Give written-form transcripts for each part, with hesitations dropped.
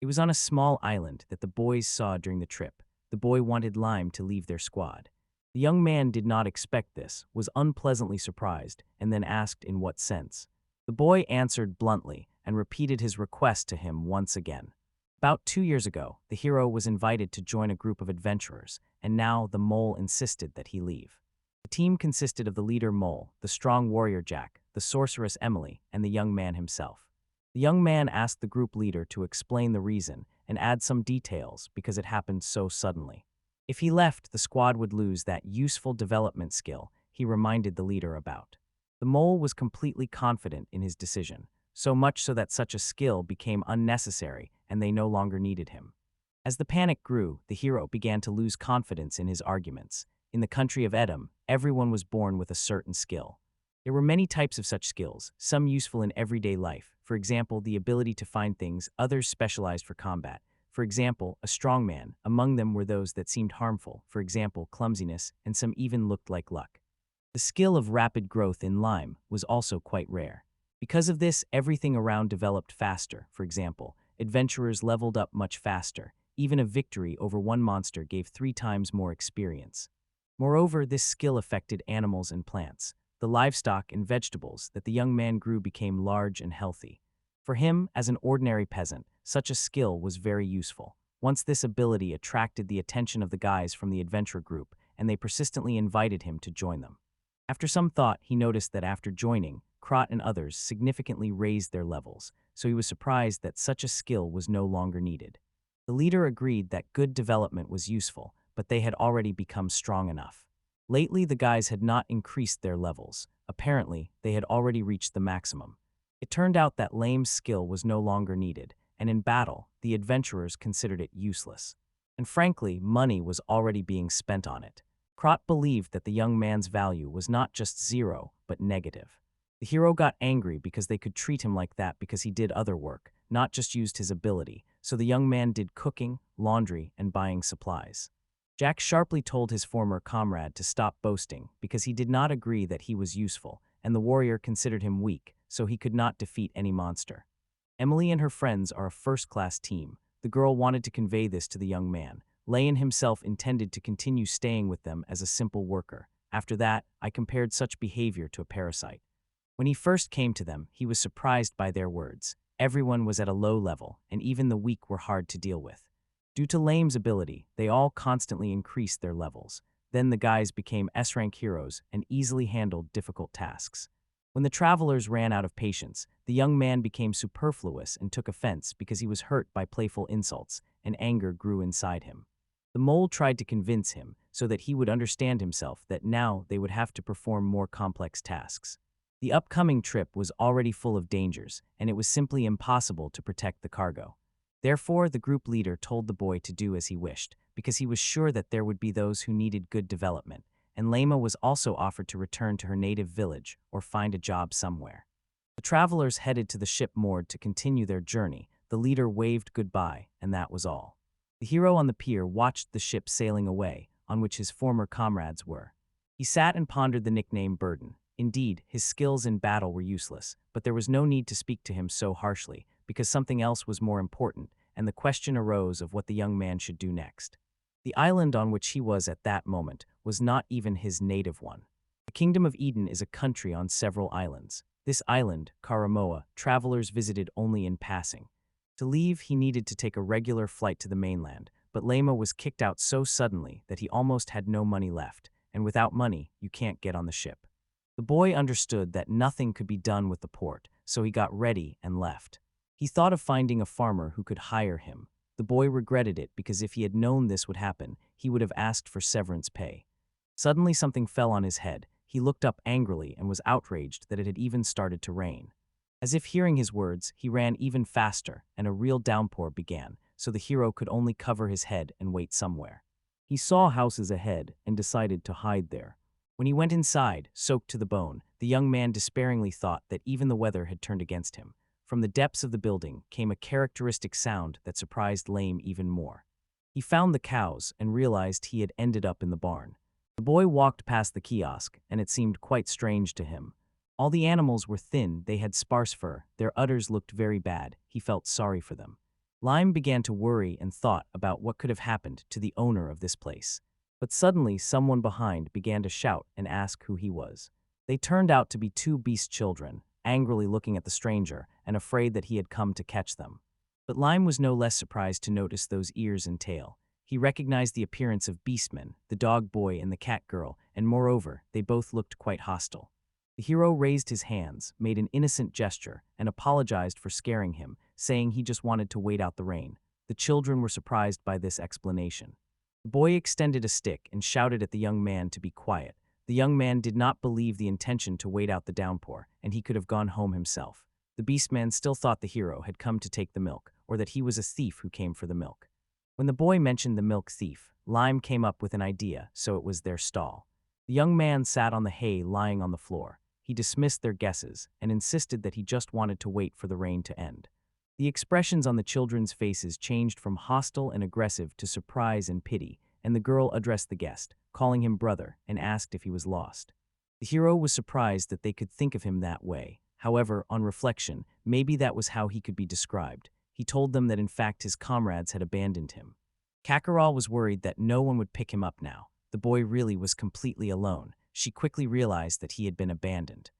It was on a small island that the boys saw during the trip. The boy wanted Lime to leave their squad. The young man did not expect this, was unpleasantly surprised, and then asked in what sense. The boy answered bluntly and repeated his request to him once again. About 2 years ago, the hero was invited to join a group of adventurers, and now the mole insisted that he leave. The team consisted of the leader Mole, the strong warrior Jack, the sorceress Emily, and the young man himself. The young man asked the group leader to explain the reason and add some details because it happened so suddenly. If he left, the squad would lose that useful development skill he reminded the leader about. The mole was completely confident in his decision, so much so that such a skill became unnecessary and they no longer needed him. As the panic grew, the hero began to lose confidence in his arguments. In the country of Edom, everyone was born with a certain skill. There were many types of such skills, some useful in everyday life. For example, the ability to find things, others specialized for combat. For example, a strongman. Among them were those that seemed harmful, for example, clumsiness, and some even looked like luck. The skill of rapid growth in Lime was also quite rare. Because of this, everything around developed faster. For example, adventurers leveled up much faster. Even a victory over one monster gave 3 times more experience. Moreover, this skill affected animals and plants. The livestock and vegetables that the young man grew became large and healthy. For him, as an ordinary peasant, such a skill was very useful. Once this ability attracted the attention of the guys from the adventure group, and they persistently invited him to join them. After some thought, he noticed that after joining, Krot and others significantly raised their levels, so he was surprised that such a skill was no longer needed. The leader agreed that good development was useful, but they had already become strong enough. Lately, the guys had not increased their levels. Apparently, they had already reached the maximum. It turned out that Lame's skill was no longer needed, and in battle, the adventurers considered it useless. And frankly, money was already being spent on it. Krot believed that the young man's value was not just 0, but negative. The hero got angry because they could treat him like that because he did other work, not just used his ability, so the young man did cooking, laundry, and buying supplies. Jack sharply told his former comrade to stop boasting because he did not agree that he was useful, and the warrior considered him weak, so he could not defeat any monster. Emily and her friends are a first-class team. The girl wanted to convey this to the young man. Layan himself intended to continue staying with them as a simple worker. After that, I compared such behavior to a parasite. When he first came to them, he was surprised by their words. Everyone was at a low level, and even the weak were hard to deal with. Due to Lame's ability, they all constantly increased their levels. Then the guys became S-rank heroes and easily handled difficult tasks. When the travelers ran out of patience, the young man became superfluous and took offense because he was hurt by playful insults, and anger grew inside him. The mole tried to convince him so that he would understand himself that now they would have to perform more complex tasks. The upcoming trip was already full of dangers, and it was simply impossible to protect the cargo. Therefore, the group leader told the boy to do as he wished, because he was sure that there would be those who needed good development, and Lema was also offered to return to her native village or find a job somewhere. The travelers headed to the ship moored to continue their journey. The leader waved goodbye, and that was all. The hero on the pier watched the ship sailing away, on which his former comrades were. He sat and pondered the nickname Burden. Indeed, his skills in battle were useless, but there was no need to speak to him so harshly, because something else was more important, and the question arose of what the young man should do next. The island on which he was at that moment was not even his native one. The Kingdom of Eden is a country on several islands. This island, Caramoa, travelers visited only in passing. To leave, he needed to take a regular flight to the mainland, but Lema was kicked out so suddenly that he almost had no money left, and without money, you can't get on the ship. The boy understood that nothing could be done with the port, so he got ready and left. He thought of finding a farmer who could hire him. The boy regretted it because if he had known this would happen, he would have asked for severance pay. Suddenly something fell on his head. He looked up angrily and was outraged that it had even started to rain. As if hearing his words, he ran even faster, and a real downpour began, so the hero could only cover his head and wait somewhere. He saw houses ahead and decided to hide there. When he went inside, soaked to the bone, the young man despairingly thought that even the weather had turned against him. From the depths of the building came a characteristic sound that surprised Lame even more. He found the cows and realized he had ended up in the barn. The boy walked past the kiosk, and it seemed quite strange to him. All the animals were thin, they had sparse fur, their udders looked very bad, he felt sorry for them. Lime began to worry and thought about what could have happened to the owner of this place. But suddenly, someone behind began to shout and ask who he was. They turned out to be two beast children, angrily looking at the stranger and afraid that he had come to catch them. But Lime was no less surprised to notice those ears and tail. He recognized the appearance of Beastmen, the dog boy and the cat girl, and moreover, they both looked quite hostile. The hero raised his hands, made an innocent gesture, and apologized for scaring him, saying he just wanted to wait out the rain. The children were surprised by this explanation. The boy extended a stick and shouted at the young man to be quiet. The young man did not believe the intention to wait out the downpour, and he could have gone home himself. The beastman still thought the hero had come to take the milk, or that he was a thief who came for the milk. When the boy mentioned the milk thief, Lime came up with an idea, so it was their stall. The young man sat on the hay lying on the floor. He dismissed their guesses and insisted that he just wanted to wait for the rain to end. The expressions on the children's faces changed from hostile and aggressive to surprise and pity, and the girl addressed the guest, calling him brother, and asked if he was lost. The hero was surprised that they could think of him that way. However, on reflection, maybe that was how he could be described. He told them that in fact his comrades had abandoned him. Kakarot was worried that no one would pick him up now. The boy really was completely alone. She quickly realized that he had been abandoned.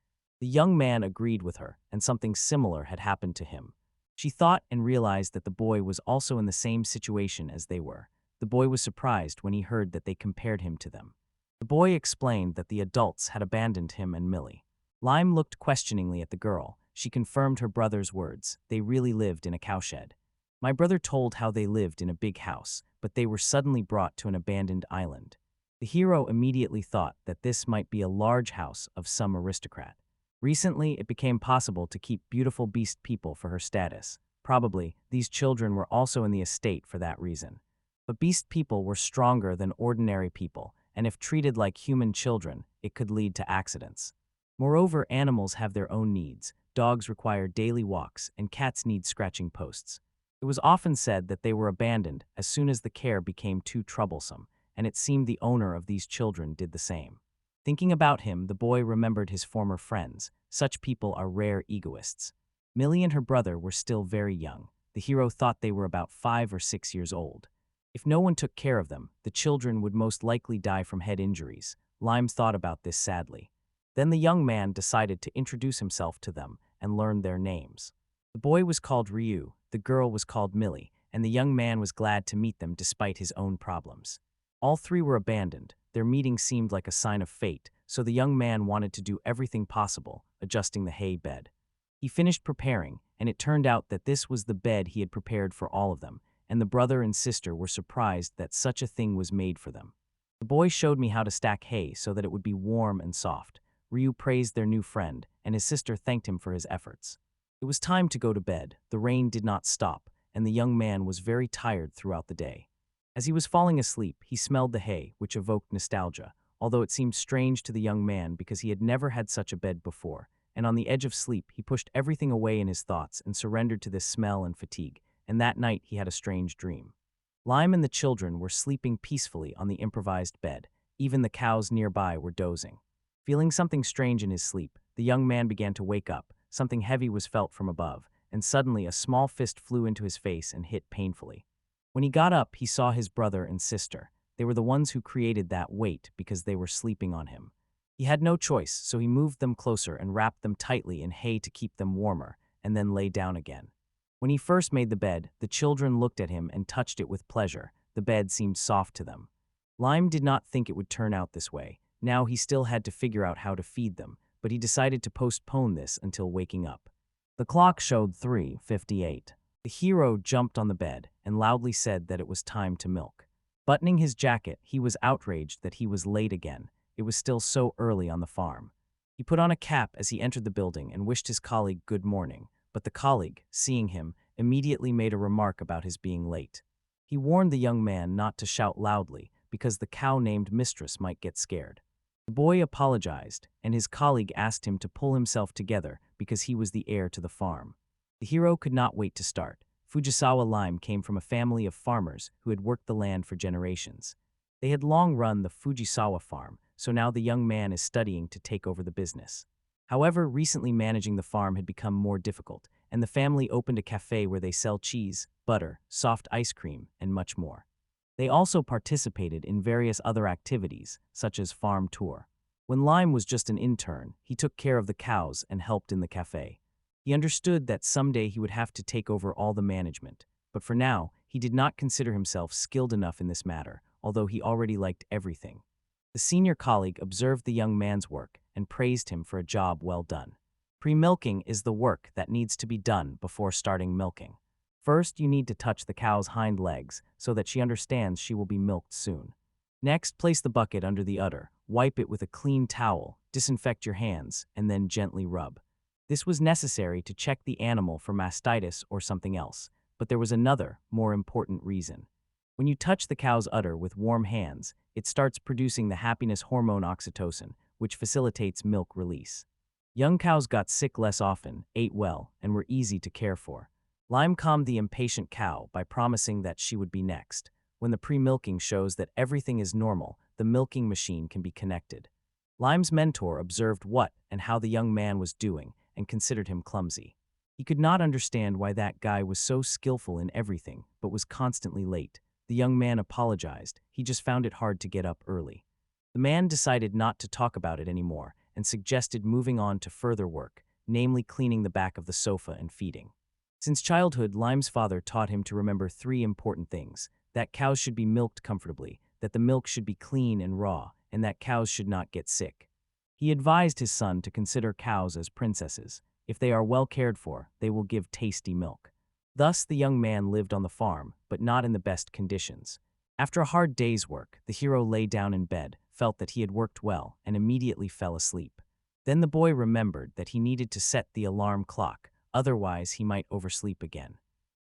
The young man agreed with her, and something similar had happened to him. She thought and realized that the boy was also in the same situation as they were. The boy was surprised when he heard that they compared him to them. The boy explained that the adults had abandoned him and Millie. Lime looked questioningly at the girl. She confirmed her brother's words. They really lived in a cowshed. My brother told how they lived in a big house, but they were suddenly brought to an abandoned island. The hero immediately thought that this might be a large house of some aristocrat. Recently, it became possible to keep beautiful beast people for her status. Probably, these children were also in the estate for that reason. But beast people were stronger than ordinary people, and if treated like human children, it could lead to accidents. Moreover, animals have their own needs. Dogs require daily walks, and cats need scratching posts. It was often said that they were abandoned as soon as the care became too troublesome, and it seemed the owner of these children did the same. Thinking about him, the boy remembered his former friends. Such people are rare egoists. Millie and her brother were still very young. The hero thought they were about 5 or 6 years old. If no one took care of them, the children would most likely die from head injuries. Lime thought about this sadly. Then the young man decided to introduce himself to them and learn their names. The boy was called Ryu, the girl was called Millie, and the young man was glad to meet them despite his own problems. All three were abandoned. Their meeting seemed like a sign of fate, so the young man wanted to do everything possible, adjusting the hay bed. He finished preparing, and it turned out that this was the bed he had prepared for all of them, and the brother and sister were surprised that such a thing was made for them. The boy showed me how to stack hay so that it would be warm and soft. Ryu praised their new friend, and his sister thanked him for his efforts. It was time to go to bed. The rain did not stop, and the young man was very tired throughout the day. As he was falling asleep, he smelled the hay, which evoked nostalgia, although it seemed strange to the young man because he had never had such a bed before, and on the edge of sleep he pushed everything away in his thoughts and surrendered to this smell and fatigue, and that night he had a strange dream. Lime and the children were sleeping peacefully on the improvised bed. Even the cows nearby were dozing. Feeling something strange in his sleep, the young man began to wake up. Something heavy was felt from above, and suddenly a small fist flew into his face and hit painfully. When he got up, he saw his brother and sister. They were the ones who created that weight because they were sleeping on him. He had no choice, so he moved them closer and wrapped them tightly in hay to keep them warmer, and then lay down again. When he first made the bed, the children looked at him and touched it with pleasure. The bed seemed soft to them. Lime did not think it would turn out this way. Now he still had to figure out how to feed them, but he decided to postpone this until waking up. The clock showed 3:58. The hero jumped on the bed and loudly said that it was time to milk. Buttoning his jacket, he was outraged that he was late again. It was still so early on the farm. He put on a cap as he entered the building and wished his colleague good morning, but the colleague, seeing him, immediately made a remark about his being late. He warned the young man not to shout loudly because the cow named Mistress might get scared. The boy apologized, and his colleague asked him to pull himself together because he was the heir to the farm. The hero could not wait to start. Fujisawa Lime came from a family of farmers who had worked the land for generations. They had long run the Fujisawa farm, so now the young man is studying to take over the business. However, recently managing the farm had become more difficult, and the family opened a cafe where they sell cheese, butter, soft ice cream, and much more. They also participated in various other activities, such as farm tour. When Lime was just an intern, he took care of the cows and helped in the cafe. He understood that someday he would have to take over all the management, but for now, he did not consider himself skilled enough in this matter, although he already liked everything. The senior colleague observed the young man's work and praised him for a job well done. Pre-milking is the work that needs to be done before starting milking. First, you need to touch the cow's hind legs so that she understands she will be milked soon. Next, place the bucket under the udder, wipe it with a clean towel, disinfect your hands, and then gently rub. This was necessary to check the animal for mastitis or something else, but there was another, more important reason. When you touch the cow's udder with warm hands, it starts producing the happiness hormone oxytocin, which facilitates milk release. Young cows got sick less often, ate well, and were easy to care for. Lime calmed the impatient cow by promising that she would be next. When the pre-milking shows that everything is normal, the milking machine can be connected. Lime's mentor observed what and how the young man was doing and considered him clumsy. He could not understand why that guy was so skillful in everything, but was constantly late. The young man apologized. He just found it hard to get up early. The man decided not to talk about it anymore and suggested moving on to further work, namely cleaning the back of the sofa and feeding. Since childhood, Lime's father taught him to remember 3 important things: that cows should be milked comfortably, that the milk should be clean and raw, and that cows should not get sick. He advised his son to consider cows as princesses. If they are well cared for, they will give tasty milk. Thus, the young man lived on the farm, but not in the best conditions. After a hard day's work, the hero lay down in bed, felt that he had worked well, and immediately fell asleep. Then the boy remembered that he needed to set the alarm clock, otherwise he might oversleep again.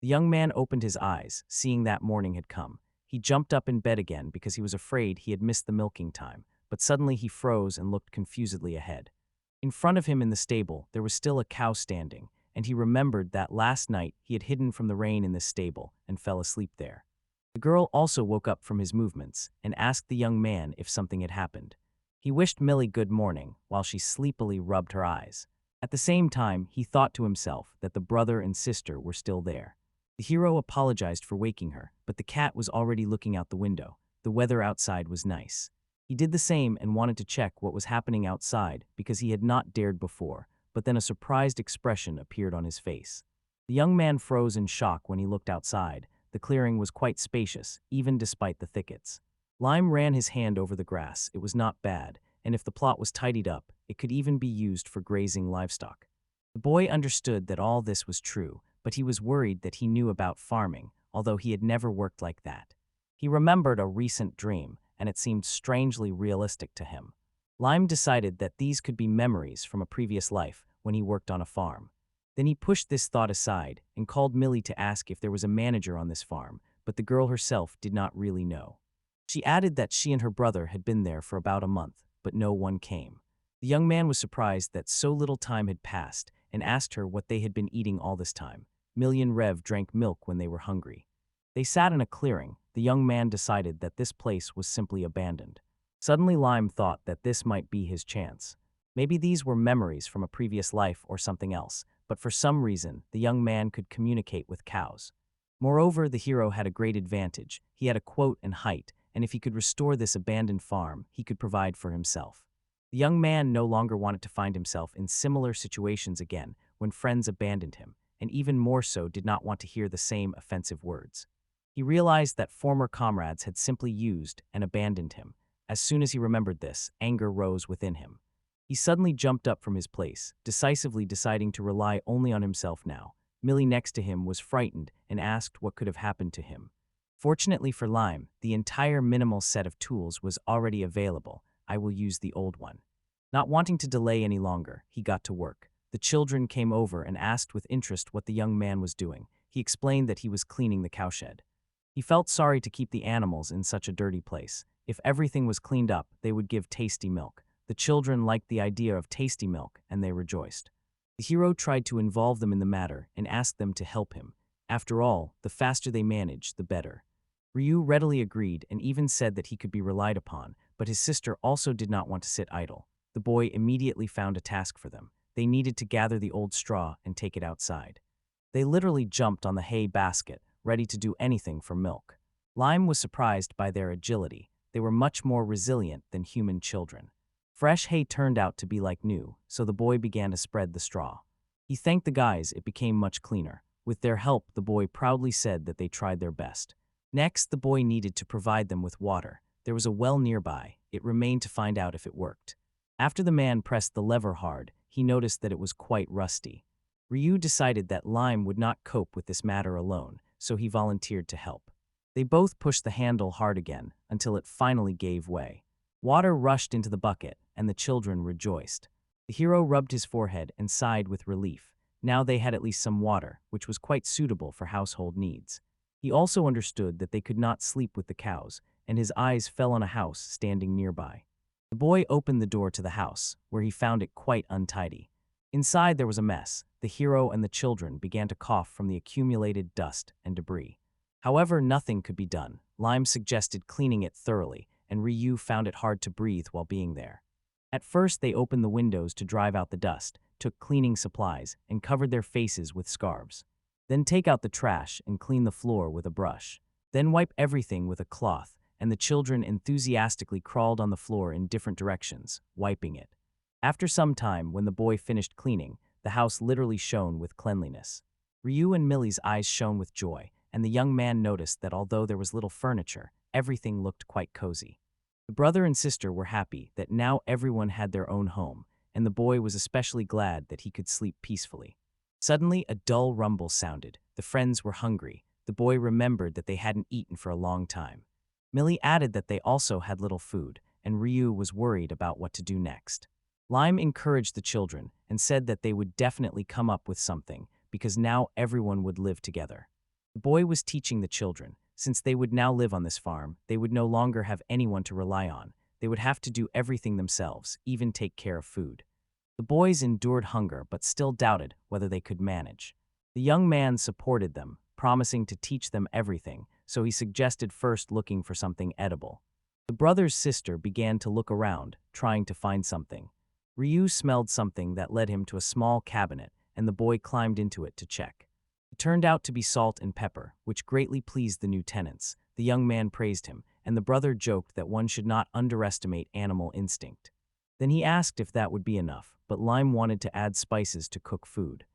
The young man opened his eyes, seeing that morning had come. He jumped up in bed again because he was afraid he had missed the milking time, but suddenly he froze and looked confusedly ahead. In front of him in the stable, there was still a cow standing, and he remembered that last night he had hidden from the rain in this stable and fell asleep there. The girl also woke up from his movements and asked the young man if something had happened. He wished Millie good morning while she sleepily rubbed her eyes. At the same time, he thought to himself that the brother and sister were still there. The hero apologized for waking her, but the cat was already looking out the window. The weather outside was nice. He did the same and wanted to check what was happening outside because he had not dared before, but then a surprised expression appeared on his face. The young man froze in shock when he looked outside. The clearing was quite spacious, even despite the thickets. Lime ran his hand over the grass. It was not bad, and if the plot was tidied up, it could even be used for grazing livestock. The boy understood that all this was true, but he was worried that he knew about farming, although he had never worked like that. He remembered a recent dream, and it seemed strangely realistic to him. Lime decided that these could be memories from a previous life when he worked on a farm. Then he pushed this thought aside and called Millie to ask if there was a manager on this farm, but the girl herself did not really know. She added that she and her brother had been there for about a month, but no one came. The young man was surprised that so little time had passed and asked her what they had been eating all this time. Millie and Rev drank milk when they were hungry. They sat in a clearing. The young man decided that this place was simply abandoned. Suddenly Lime thought that this might be his chance. Maybe these were memories from a previous life or something else, but for some reason, the young man could communicate with cows. Moreover, the hero had a great advantage. He had a quote and height, and if he could restore this abandoned farm, he could provide for himself. The young man no longer wanted to find himself in similar situations again when friends abandoned him, and even more so did not want to hear the same offensive words. He realized that former comrades had simply used and abandoned him. As soon as he remembered this, anger rose within him. He suddenly jumped up from his place, decisively deciding to rely only on himself now. Millie next to him was frightened and asked what could have happened to him. Fortunately for Lime, the entire minimal set of tools was already available. I will use the old one. Not wanting to delay any longer, he got to work. The children came over and asked with interest what the young man was doing. He explained that he was cleaning the cowshed. He felt sorry to keep the animals in such a dirty place. If everything was cleaned up, they would give tasty milk. The children liked the idea of tasty milk, and they rejoiced. The hero tried to involve them in the matter and asked them to help him. After all, the faster they managed, the better. Ryu readily agreed and even said that he could be relied upon, but his sister also did not want to sit idle. The boy immediately found a task for them. They needed to gather the old straw and take it outside. They literally jumped on the hay basket, ready to do anything for milk. Lime was surprised by their agility. They were much more resilient than human children. Fresh hay turned out to be like new, so the boy began to spread the straw. He thanked the guys, it became much cleaner. With their help, the boy proudly said that they tried their best. Next, the boy needed to provide them with water. There was a well nearby. It remained to find out if it worked. After the man pressed the lever hard, he noticed that it was quite rusty. Ryu decided that Lime would not cope with this matter alone, so he volunteered to help. They both pushed the handle hard again, until it finally gave way. Water rushed into the bucket, and the children rejoiced. The hero rubbed his forehead and sighed with relief. Now they had at least some water, which was quite suitable for household needs. He also understood that they could not sleep with the cows, and his eyes fell on a house standing nearby. The boy opened the door to the house, where he found it quite untidy. Inside there was a mess. The hero and the children began to cough from the accumulated dust and debris. However, nothing could be done. Lime suggested cleaning it thoroughly, and Ryu found it hard to breathe while being there. At first, they opened the windows to drive out the dust, took cleaning supplies, and covered their faces with scarves. Then take out the trash and clean the floor with a brush. Then wipe everything with a cloth, and the children enthusiastically crawled on the floor in different directions, wiping it. After some time, when the boy finished cleaning, the house literally shone with cleanliness. Ryu and Millie's eyes shone with joy, and the young man noticed that although there was little furniture, everything looked quite cozy. The brother and sister were happy that now everyone had their own home, and the boy was especially glad that he could sleep peacefully. Suddenly, a dull rumble sounded. The friends were hungry. The boy remembered that they hadn't eaten for a long time. Millie added that they also had little food, and Ryu was worried about what to do next. Lime encouraged the children and said that they would definitely come up with something, because now everyone would live together. The boy was teaching the children. Since they would now live on this farm, they would no longer have anyone to rely on. They would have to do everything themselves, even take care of food. The boys endured hunger but still doubted whether they could manage. The young man supported them, promising to teach them everything, so he suggested first looking for something edible. The brother's sister began to look around, trying to find something. Ryu smelled something that led him to a small cabinet, and the boy climbed into it to check. It turned out to be salt and pepper, which greatly pleased the new tenants. The young man praised him, and the brother joked that one should not underestimate animal instinct. Then he asked if that would be enough, but Lime wanted to add spices to cook food.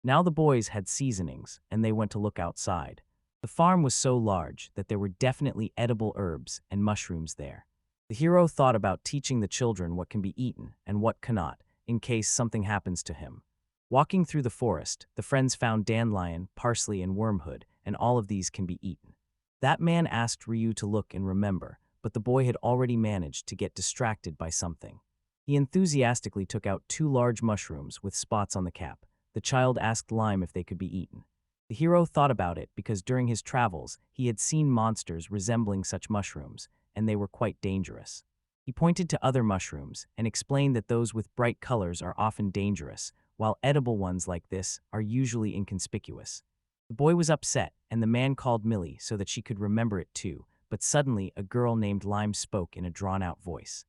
Now the boys had seasonings, and they went to look outside. The farm was so large that there were definitely edible herbs and mushrooms there. The hero thought about teaching the children what can be eaten and what cannot, in case something happens to him. Walking through the forest, the friends found dandelion, parsley, and wormwood, and all of these can be eaten. That man asked Ryu to look and remember, but the boy had already managed to get distracted by something. He enthusiastically took out 2 large mushrooms with spots on the cap. The child asked Lime if they could be eaten. The hero thought about it because during his travels, he had seen monsters resembling such mushrooms, and they were quite dangerous. He pointed to other mushrooms and explained that those with bright colors are often dangerous, while edible ones like this are usually inconspicuous. The boy was upset, and the man called Millie so that she could remember it too, but suddenly a girl named Lime spoke in a drawn-out voice.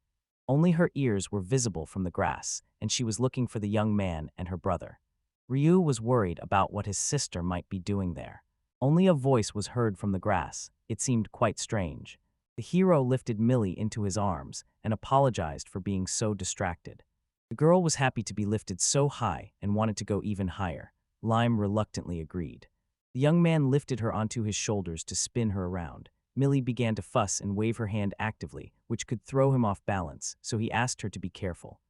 Only her ears were visible from the grass, and she was looking for the young man and her brother. Ryu was worried about what his sister might be doing there. Only a voice was heard from the grass. It seemed quite strange. The hero lifted Millie into his arms and apologized for being so distracted. The girl was happy to be lifted so high and wanted to go even higher. Lime reluctantly agreed. The young man lifted her onto his shoulders to spin her around. Millie began to fuss and wave her hand actively, which could throw him off balance, so he asked her to be careful.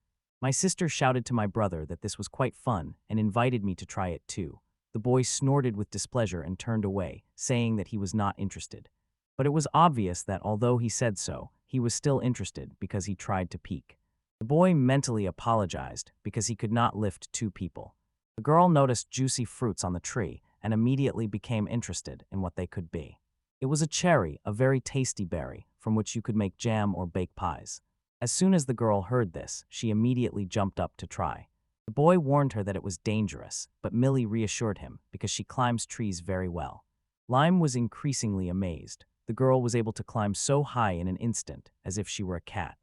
My sister shouted to my brother that this was quite fun and invited me to try it too. The boy snorted with displeasure and turned away, saying that he was not interested. But it was obvious that although he said so, he was still interested because he tried to peek. The boy mentally apologized because he could not lift 2 people. The girl noticed juicy fruits on the tree and immediately became interested in what they could be. It was a cherry, a very tasty berry, from which you could make jam or bake pies. As soon as the girl heard this, she immediately jumped up to try. The boy warned her that it was dangerous, but Millie reassured him because she climbs trees very well. Lime was increasingly amazed. The girl was able to climb so high in an instant, as if she were a cat.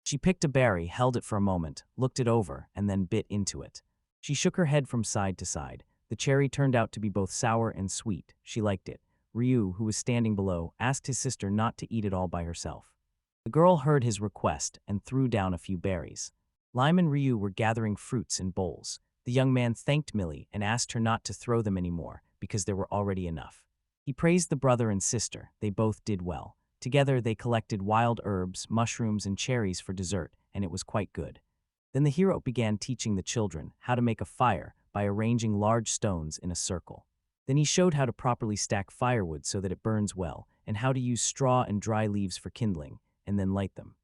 She picked a berry, held it for a moment, looked it over, and then bit into it. She shook her head from side to side. The cherry turned out to be both sour and sweet. She liked it. Ryu, who was standing below, asked his sister not to eat it all by herself. The girl heard his request and threw down a few berries. Lime and Ryu were gathering fruits in bowls. The young man thanked Millie and asked her not to throw them anymore because there were already enough. He praised the brother and sister. They both did well. Together they collected wild herbs, mushrooms, and cherries for dessert, and it was quite good. Then the hero began teaching the children how to make a fire by arranging large stones in a circle. Then he showed how to properly stack firewood so that it burns well, and how to use straw and dry leaves for kindling, and then light them.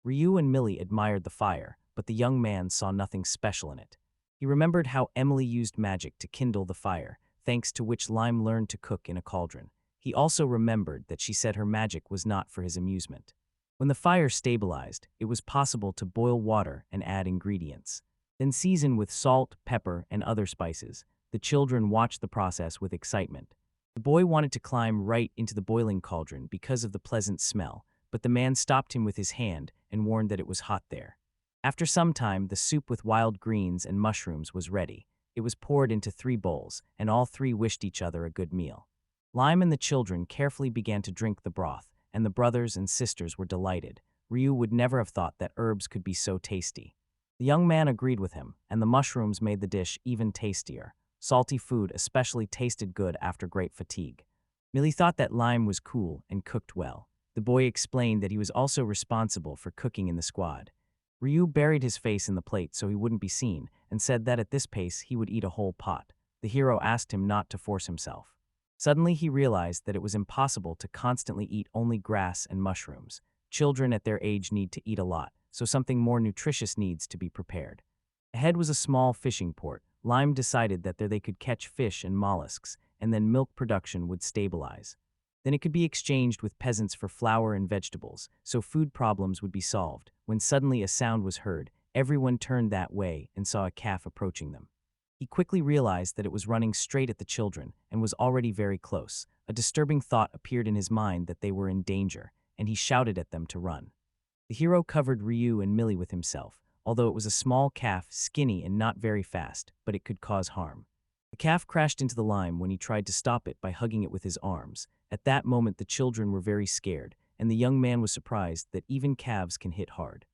Ryu and Millie admired the fire, but the young man saw nothing special in it. He remembered how Emily used magic to kindle the fire, thanks to which Lime learned to cook in a cauldron. He also remembered that she said her magic was not for his amusement. When the fire stabilized, it was possible to boil water and add ingredients. Then season with salt, pepper, and other spices. The children watched the process with excitement. The boy wanted to climb right into the boiling cauldron because of the pleasant smell, but the man stopped him with his hand and warned that it was hot there. After some time, the soup with wild greens and mushrooms was ready. It was poured into 3 bowls, and all 3 wished each other a good meal. Lime and the children carefully began to drink the broth, and the brothers and sisters were delighted. Ryu would never have thought that herbs could be so tasty. The young man agreed with him, and the mushrooms made the dish even tastier. Salty food especially tasted good after great fatigue. Millie thought that Lime was cool and cooked well. The boy explained that he was also responsible for cooking in the squad. Ryu buried his face in the plate so he wouldn't be seen, and said that at this pace he would eat a whole pot. The hero asked him not to force himself. Suddenly he realized that it was impossible to constantly eat only grass and mushrooms. Children at their age need to eat a lot, so something more nutritious needs to be prepared. Ahead was a small fishing port. Lime decided that there they could catch fish and mollusks, and then milk production would stabilize. Then it could be exchanged with peasants for flour and vegetables, so food problems would be solved. When suddenly a sound was heard, everyone turned that way and saw a calf approaching them. He quickly realized that it was running straight at the children and was already very close. A disturbing thought appeared in his mind that they were in danger, and he shouted at them to run. The hero covered Ryu and Millie with himself, although it was a small calf, skinny and not very fast, but it could cause harm. The calf crashed into the lime when he tried to stop it by hugging it with his arms. At that moment the children were very scared, and the young man was surprised that even calves can hit hard.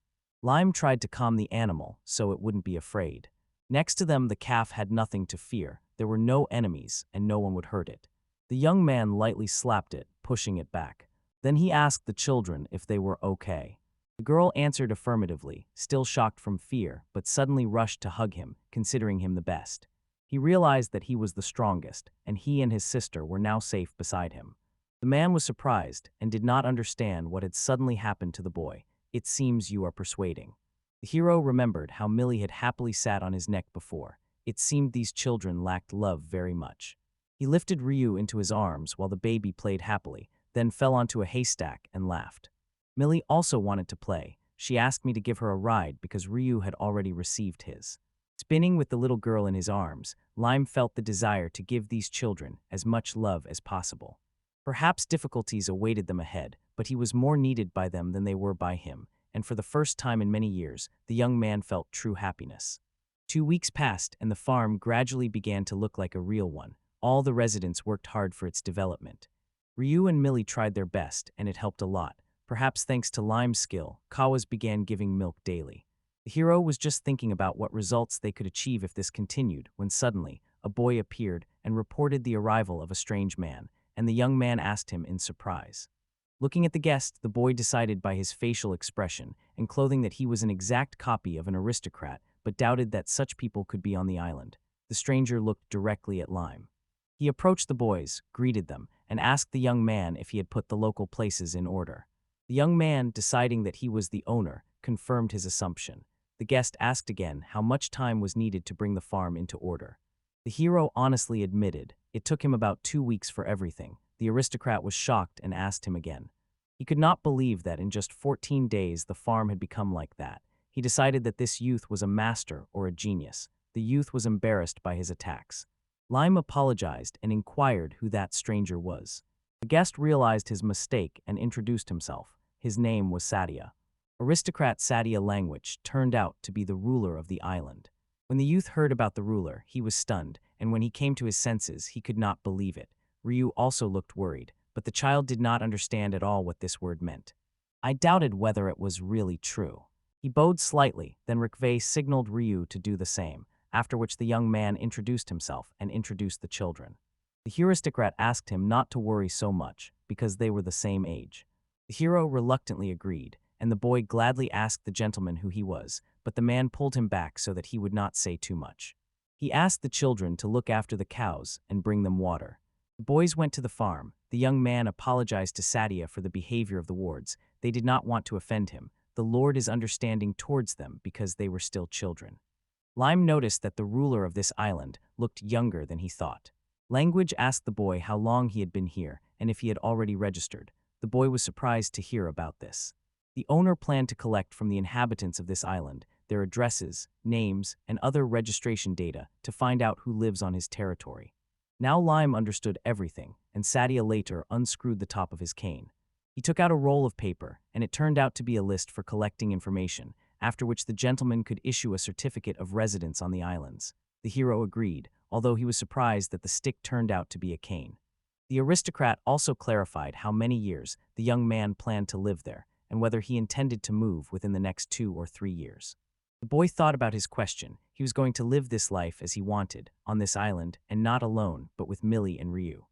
Lime tried to calm the animal so it wouldn't be afraid. Next to them the calf had nothing to fear. There were no enemies, and no one would hurt it. The young man lightly slapped it, pushing it back. Then he asked the children if they were okay. The girl answered affirmatively, still shocked from fear, but suddenly rushed to hug him, considering him the best. He realized that he was the strongest, and he and his sister were now safe beside him. The man was surprised and did not understand what had suddenly happened to the boy. It seems you are persuading. The hero remembered how Millie had happily sat on his neck before. It seemed these children lacked love very much. He lifted Ryu into his arms while the baby played happily, then fell onto a haystack and laughed. Millie also wanted to play. She asked me to give her a ride because Ryu had already received his. Spinning with the little girl in his arms, Lime felt the desire to give these children as much love as possible. Perhaps difficulties awaited them ahead, but he was more needed by them than they were by him, and for the first time in many years, the young man felt true happiness. 2 weeks passed, and the farm gradually began to look like a real one. All the residents worked hard for its development. Ryu and Millie tried their best, and it helped a lot. Perhaps thanks to Lime's skill, cows began giving milk daily. The hero was just thinking about what results they could achieve if this continued, when suddenly, a boy appeared and reported the arrival of a strange man, and the young man asked him in surprise. Looking at the guest, the boy decided by his facial expression and clothing that he was an exact copy of an aristocrat, but doubted that such people could be on the island. The stranger looked directly at Lime. He approached the boys, greeted them, and asked the young man if he had put the local places in order. The young man, deciding that he was the owner, confirmed his assumption. The guest asked again how much time was needed to bring the farm into order. The hero honestly admitted it took him about 2 weeks for everything. The aristocrat was shocked and asked him again. He could not believe that in just 14 days the farm had become like that. He decided that this youth was a master or a genius. The youth was embarrassed by his attacks. Lime apologized and inquired who that stranger was. The guest realized his mistake and introduced himself. His name was Sadia. Aristocrat Sadia language turned out to be the ruler of the island. When the youth heard about the ruler, he was stunned, and when he came to his senses, he could not believe it. Ryu also looked worried, but the child did not understand at all what this word meant. I doubted whether it was really true. He bowed slightly, then Rikvei signaled Ryu to do the same, after which the young man introduced himself and introduced the children. The heuristocrat asked him not to worry so much, because they were the same age. The hero reluctantly agreed, and the boy gladly asked the gentleman who he was, but the man pulled him back so that he would not say too much. He asked the children to look after the cows and bring them water. The boys went to the farm. The young man apologized to Sadia for the behavior of the wards. They did not want to offend him. The Lord is understanding towards them because they were still children. Lime noticed that the ruler of this island looked younger than he thought. Language asked the boy how long he had been here and if he had already registered. The boy was surprised to hear about this. The owner planned to collect from the inhabitants of this island their addresses, names, and other registration data to find out who lives on his territory. Now Lime understood everything, and Sadia later unscrewed the top of his cane. He took out a roll of paper, and it turned out to be a list for collecting information, after which the gentleman could issue a certificate of residence on the islands. The hero agreed, although he was surprised that the stick turned out to be a cane. The aristocrat also clarified how many years the young man planned to live there, and whether he intended to move within the next 2 or 3 years. The boy thought about his question. He was going to live this life as he wanted, on this island, and not alone, but with Millie and Ryu.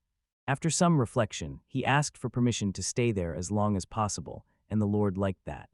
After some reflection, he asked for permission to stay there as long as possible, and the Lord liked that.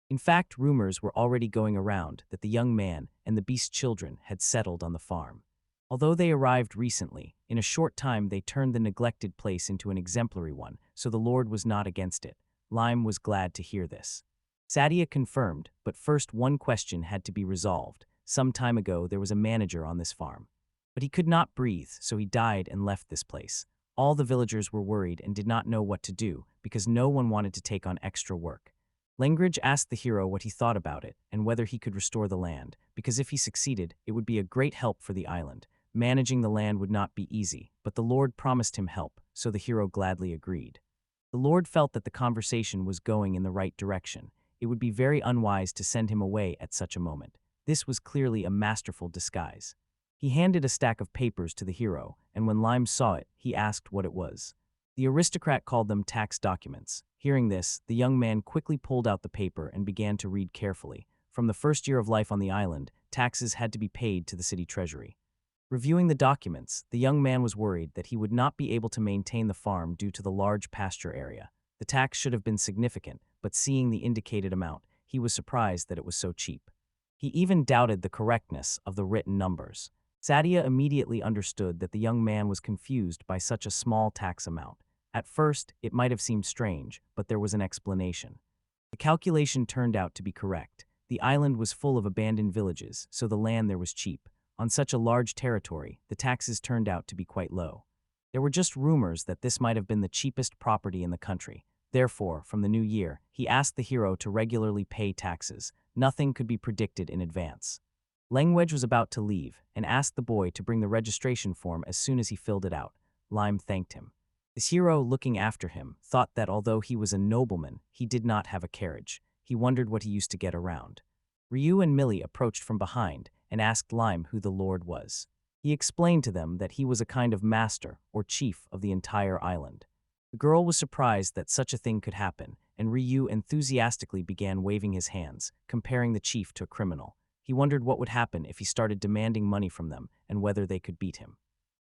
In fact, rumors were already going around that the young man and the beast's children had settled on the farm. Although they arrived recently, in a short time they turned the neglected place into an exemplary one, so the Lord was not against it. Lime was glad to hear this. Sadia confirmed, but first one question had to be resolved. Some time ago there was a manager on this farm. But he could not breathe, so he died and left this place. All the villagers were worried and did not know what to do, because no one wanted to take on extra work. Langridge asked the hero what he thought about it, and whether he could restore the land, because if he succeeded, it would be a great help for the island. Managing the land would not be easy, but the Lord promised him help, so the hero gladly agreed. The Lord felt that the conversation was going in the right direction. It would be very unwise to send him away at such a moment. This was clearly a masterful disguise. He handed a stack of papers to the hero, and when Lime saw it, he asked what it was. The aristocrat called them tax documents. Hearing this, the young man quickly pulled out the paper and began to read carefully. From the first year of life on the island, taxes had to be paid to the city treasury. Reviewing the documents, the young man was worried that he would not be able to maintain the farm due to the large pasture area. The tax should have been significant, but seeing the indicated amount, he was surprised that it was so cheap. He even doubted the correctness of the written numbers. Sadia immediately understood that the young man was confused by such a small tax amount. At first, it might have seemed strange, but there was an explanation. The calculation turned out to be correct. The island was full of abandoned villages, so the land there was cheap. On such a large territory, the taxes turned out to be quite low. There were just rumors that this might have been the cheapest property in the country. Therefore, from the new year, he asked the hero to regularly pay taxes. Nothing could be predicted in advance. Langwedge was about to leave and asked the boy to bring the registration form as soon as he filled it out. Lime thanked him. This hero, looking after him, thought that although he was a nobleman, he did not have a carriage. He wondered what he used to get around. Ryu and Millie approached from behind and asked Lime who the Lord was. He explained to them that he was a kind of master or chief of the entire island. The girl was surprised that such a thing could happen, and Ryu enthusiastically began waving his hands, comparing the chief to a criminal. He wondered what would happen if he started demanding money from them and whether they could beat him.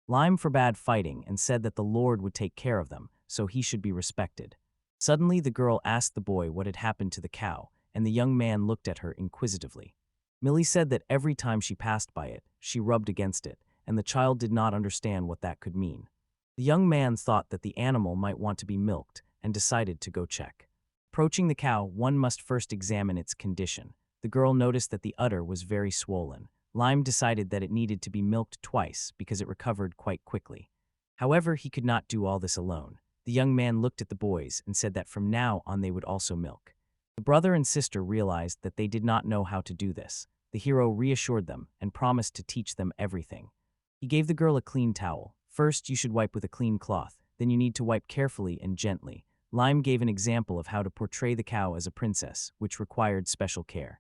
Lime forbade fighting and said that the Lord would take care of them, so he should be respected. Suddenly the girl asked the boy what had happened to the cow, and the young man looked at her inquisitively. Millie said that every time she passed by it, she rubbed against it, and the child did not understand what that could mean. The young man thought that the animal might want to be milked and decided to go check. Approaching the cow, one must first examine its condition. The girl noticed that the udder was very swollen. Lime decided that it needed to be milked twice because it recovered quite quickly. However, he could not do all this alone. The young man looked at the boys and said that from now on they would also milk. The brother and sister realized that they did not know how to do this. The hero reassured them and promised to teach them everything. He gave the girl a clean towel. First, you should wipe with a clean cloth. Then you need to wipe carefully and gently. Lime gave an example of how to portray the cow as a princess, which required special care.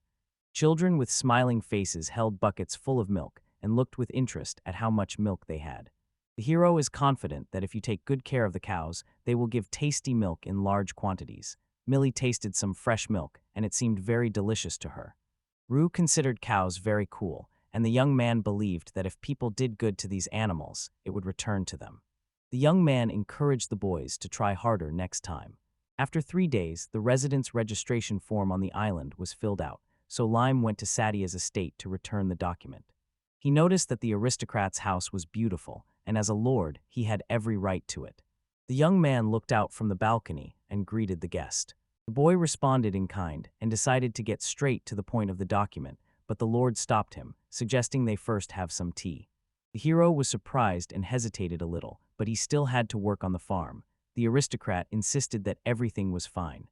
Children with smiling faces held buckets full of milk and looked with interest at how much milk they had. The hero is confident that if you take good care of the cows, they will give tasty milk in large quantities. Millie tasted some fresh milk, and it seemed very delicious to her. Rue considered cows very cool, and the young man believed that if people did good to these animals, it would return to them. The young man encouraged the boys to try harder next time. After 3 days, the residence registration form on the island was filled out, so Lime went to Sadia's estate to return the document. He noticed that the aristocrat's house was beautiful, and as a lord, he had every right to it. The young man looked out from the balcony and greeted the guest. The boy responded in kind and decided to get straight to the point of the document, but the lord stopped him, suggesting they first have some tea. The hero was surprised and hesitated a little, but he still had to work on the farm. The aristocrat insisted that everything was fine.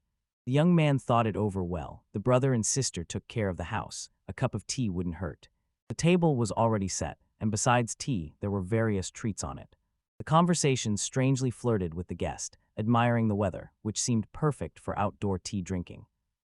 The young man thought it over well. The brother and sister took care of the house. A cup of tea wouldn't hurt. The table was already set, and besides tea, there were various treats on it. The conversation strangely flirted with the guest, admiring the weather, which seemed perfect for outdoor tea drinking.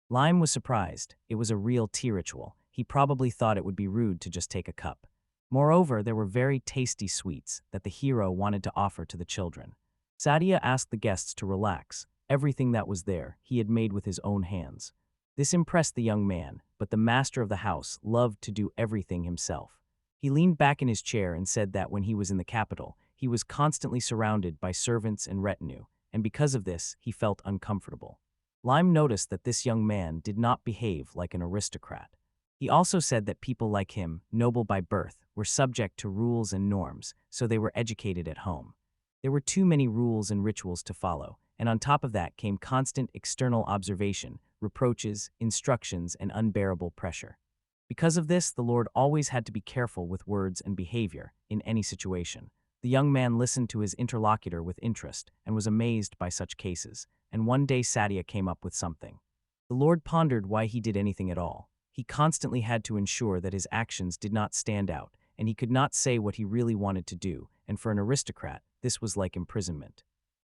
Lime was surprised. It was a real tea ritual. He probably thought it would be rude to just take a cup. Moreover, there were very tasty sweets that the hero wanted to offer to the children. Sadia asked the guests to relax. Everything that was there, he had made with his own hands. This impressed the young man, but the master of the house loved to do everything himself. He leaned back in his chair and said that when he was in the capital, he was constantly surrounded by servants and retinue, and because of this, he felt uncomfortable. Lime noticed that this young man did not behave like an aristocrat. He also said that people like him, noble by birth, were subject to rules and norms, so they were educated at home. There were too many rules and rituals to follow, and on top of that came constant external observation, reproaches, instructions, and unbearable pressure. Because of this, the Lord always had to be careful with words and behavior in any situation. The young man listened to his interlocutor with interest and was amazed by such cases, and one day Sadia came up with something. The Lord pondered why he did anything at all. He constantly had to ensure that his actions did not stand out, and he could not say what he really wanted to do, and for an aristocrat, this was like imprisonment.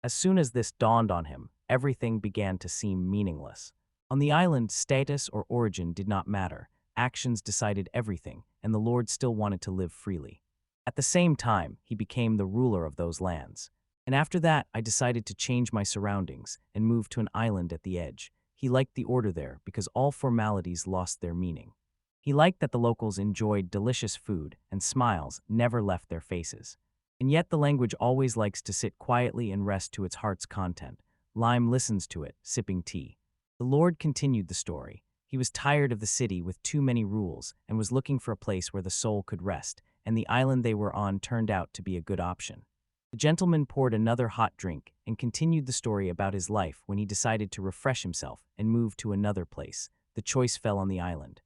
As soon as this dawned on him, everything began to seem meaningless. On the island, status or origin did not matter. Actions decided everything, and the Lord still wanted to live freely. At the same time, he became the ruler of those lands. And after that, I decided to change my surroundings and move to an island at the edge. He liked the order there because all formalities lost their meaning. He liked that the locals enjoyed delicious food and smiles never left their faces. And yet the language always likes to sit quietly and rest to its heart's content. Lime listens to it, sipping tea. The Lord continued the story. He was tired of the city with too many rules and was looking for a place where the soul could rest, and the island they were on turned out to be a good option. The gentleman poured another hot drink and continued the story about his life when he decided to refresh himself and move to another place. The choice fell on the island.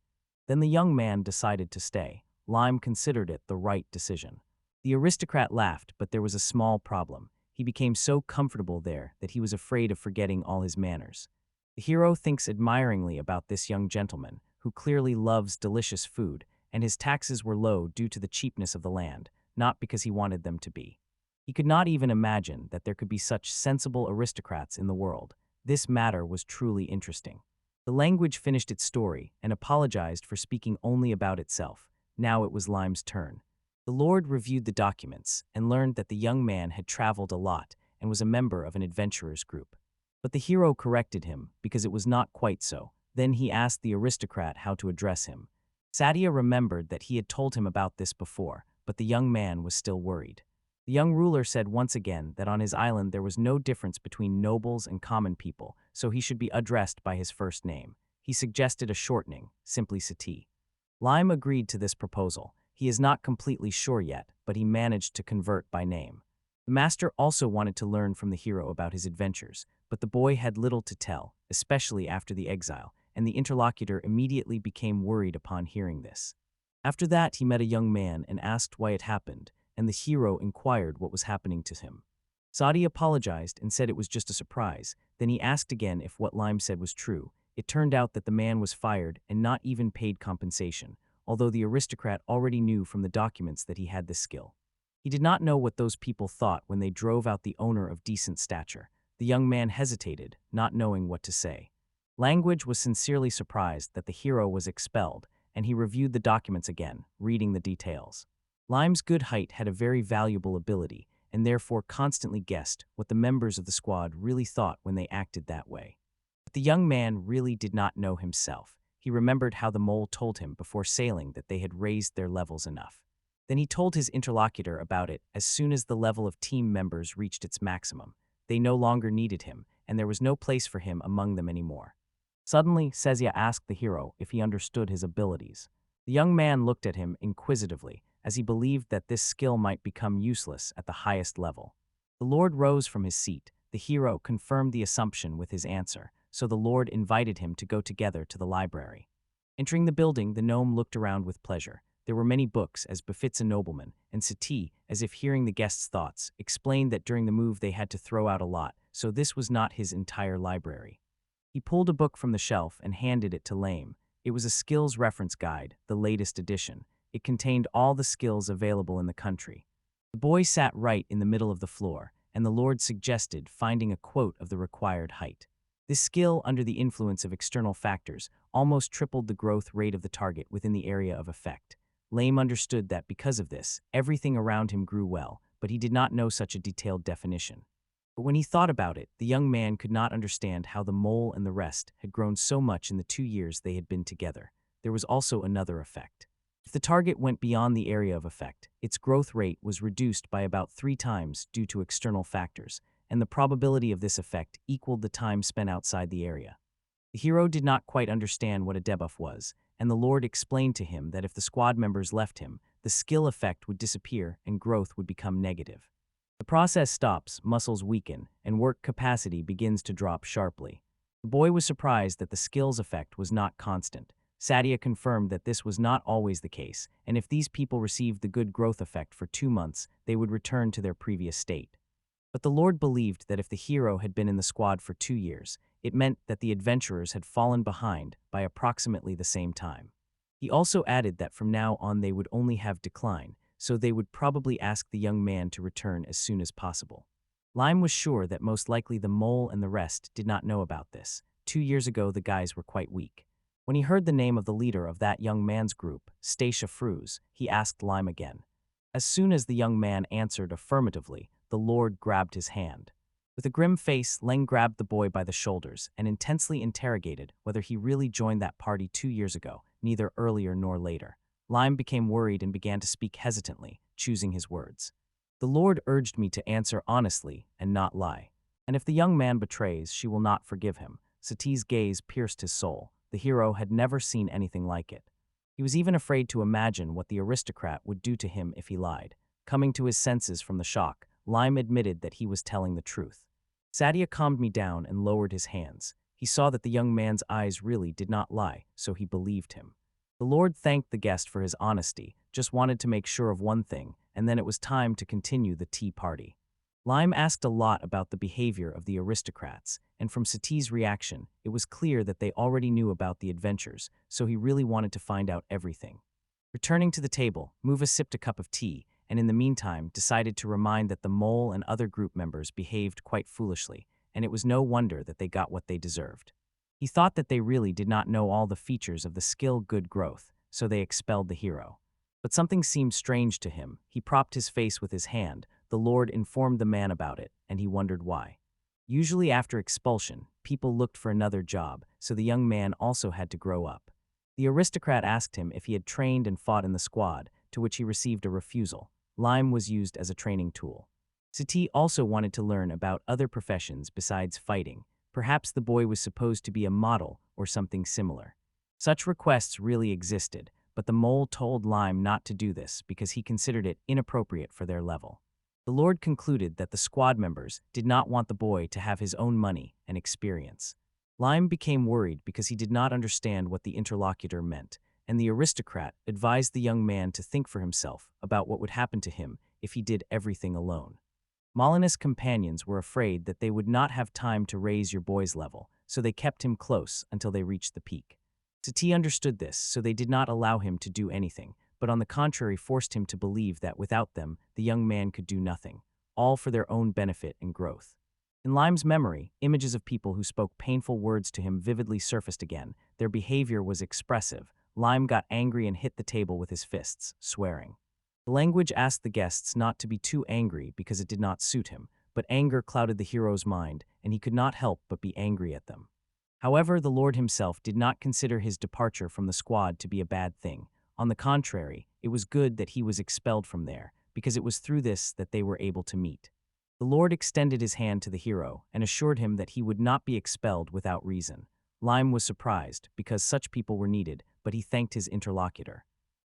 Then the young man decided to stay. Lime considered it the right decision. The aristocrat laughed, but there was a small problem. He became so comfortable there that he was afraid of forgetting all his manners. The hero thinks admiringly about this young gentleman, who clearly loves delicious food, and his taxes were low due to the cheapness of the land, not because he wanted them to be. He could not even imagine that there could be such sensible aristocrats in the world. This matter was truly interesting. The language finished its story and apologized for speaking only about itself. Now it was Lime's turn. The Lord reviewed the documents and learned that the young man had traveled a lot and was a member of an adventurers group. But the hero corrected him because it was not quite so. Then he asked the aristocrat how to address him. Sadia remembered that he had told him about this before, but the young man was still worried. The young ruler said once again that on his island there was no difference between nobles and common people, so he should be addressed by his first name. He suggested a shortening, simply Sati. Lime agreed to this proposal. He is not completely sure yet, but he managed to convert by name. The master also wanted to learn from the hero about his adventures, but the boy had little to tell, especially after the exile, and the interlocutor immediately became worried upon hearing this. After that, he met a young man and asked why it happened, and the hero inquired what was happening to him. Sadia apologized and said it was just a surprise. Then he asked again if what Lime said was true. It turned out that the man was fired and not even paid compensation, although the aristocrat already knew from the documents that he had this skill. He did not know what those people thought when they drove out the owner of decent stature. The young man hesitated, not knowing what to say. Language was sincerely surprised that the hero was expelled, and he reviewed the documents again, reading the details. Lime's good height had a very valuable ability, and therefore constantly guessed what the members of the squad really thought when they acted that way. But the young man really did not know himself. He remembered how the mole told him before sailing that they had raised their levels enough. Then he told his interlocutor about it as soon as the level of team members reached its maximum. They no longer needed him, and there was no place for him among them anymore. Suddenly, Sadia asked the hero if he understood his abilities. The young man looked at him inquisitively, as he believed that this skill might become useless at the highest level. The Lord rose from his seat. The hero confirmed the assumption with his answer, so the Lord invited him to go together to the library. Entering the building, the gnome looked around with pleasure. There were many books, as befits a nobleman, and Sati, as if hearing the guests' thoughts, explained that during the move they had to throw out a lot, so this was not his entire library. He pulled a book from the shelf and handed it to Lame. It was a skills reference guide, the latest edition. It contained all the skills available in the country. The boy sat right in the middle of the floor, and the Lord suggested finding a quote of the required height. This skill, under the influence of external factors, almost tripled the growth rate of the target within the area of effect. Lame understood that because of this, everything around him grew well, but he did not know such a detailed definition. But when he thought about it, the young man could not understand how the mole and the rest had grown so much in the 2 years they had been together. There was also another effect. If the target went beyond the area of effect, its growth rate was reduced by about 3 times due to external factors, and the probability of this effect equaled the time spent outside the area. The hero did not quite understand what a debuff was, and the Lord explained to him that if the squad members left him, the skill effect would disappear and growth would become negative. The process stops, muscles weaken, and work capacity begins to drop sharply. The boy was surprised that the skills effect was not constant. Sadia confirmed that this was not always the case, and if these people received the good growth effect for 2 months, they would return to their previous state. But the Lord believed that if the hero had been in the squad for 2 years, it meant that the adventurers had fallen behind by approximately the same time. He also added that from now on they would only have decline, so they would probably ask the young man to return as soon as possible. Lime was sure that most likely the mole and the rest did not know about this. 2 years ago the guys were quite weak. When he heard the name of the leader of that young man's group, Stacia Fruz, he asked Lime again. As soon as the young man answered affirmatively, the Lord grabbed his hand. With a grim face, Leng grabbed the boy by the shoulders and intensely interrogated whether he really joined that party 2 years ago, neither earlier nor later. Lime became worried and began to speak hesitantly, choosing his words. The Lord urged me to answer honestly and not lie. And if the young man betrays, she will not forgive him. Sati's gaze pierced his soul. The hero had never seen anything like it. He was even afraid to imagine what the aristocrat would do to him if he lied. Coming to his senses from the shock, Lime admitted that he was telling the truth. Sadia calmed me down and lowered his hands. He saw that the young man's eyes really did not lie, so he believed him. The Lord thanked the guest for his honesty, just wanted to make sure of one thing, and then it was time to continue the tea party. Lime asked a lot about the behavior of the aristocrats, and from Sati's reaction, it was clear that they already knew about the adventures, so he really wanted to find out everything. Returning to the table, Muva sipped a cup of tea, and in the meantime decided to remind that the mole and other group members behaved quite foolishly, and it was no wonder that they got what they deserved. He thought that they really did not know all the features of the skill good growth, so they expelled the hero. But something seemed strange to him. He propped his face with his hand. The Lord informed the man about it, and he wondered why. Usually after expulsion, people looked for another job, so the young man also had to grow up. The aristocrat asked him if he had trained and fought in the squad, to which he received a refusal. Lime was used as a training tool. Sati also wanted to learn about other professions besides fighting. Perhaps the boy was supposed to be a model or something similar. Such requests really existed, but the mole told Lime not to do this because he considered it inappropriate for their level. The Lord concluded that the squad members did not want the boy to have his own money and experience. Lime became worried because he did not understand what the interlocutor meant, and the aristocrat advised the young man to think for himself about what would happen to him if he did everything alone. Molyneux's companions were afraid that they would not have time to raise your boy's level, so they kept him close until they reached the peak. Sati understood this, so they did not allow him to do anything, but on the contrary forced him to believe that without them, the young man could do nothing, all for their own benefit and growth. In Lime's memory, images of people who spoke painful words to him vividly surfaced again. Their behavior was expressive. Lime got angry and hit the table with his fists, swearing. The language asked the guests not to be too angry because it did not suit him, but anger clouded the hero's mind, and he could not help but be angry at them. However, the Lord himself did not consider his departure from the squad to be a bad thing. On the contrary, it was good that he was expelled from there, because it was through this that they were able to meet. The Lord extended his hand to the hero and assured him that he would not be expelled without reason. Lime was surprised, because such people were needed, but he thanked his interlocutor.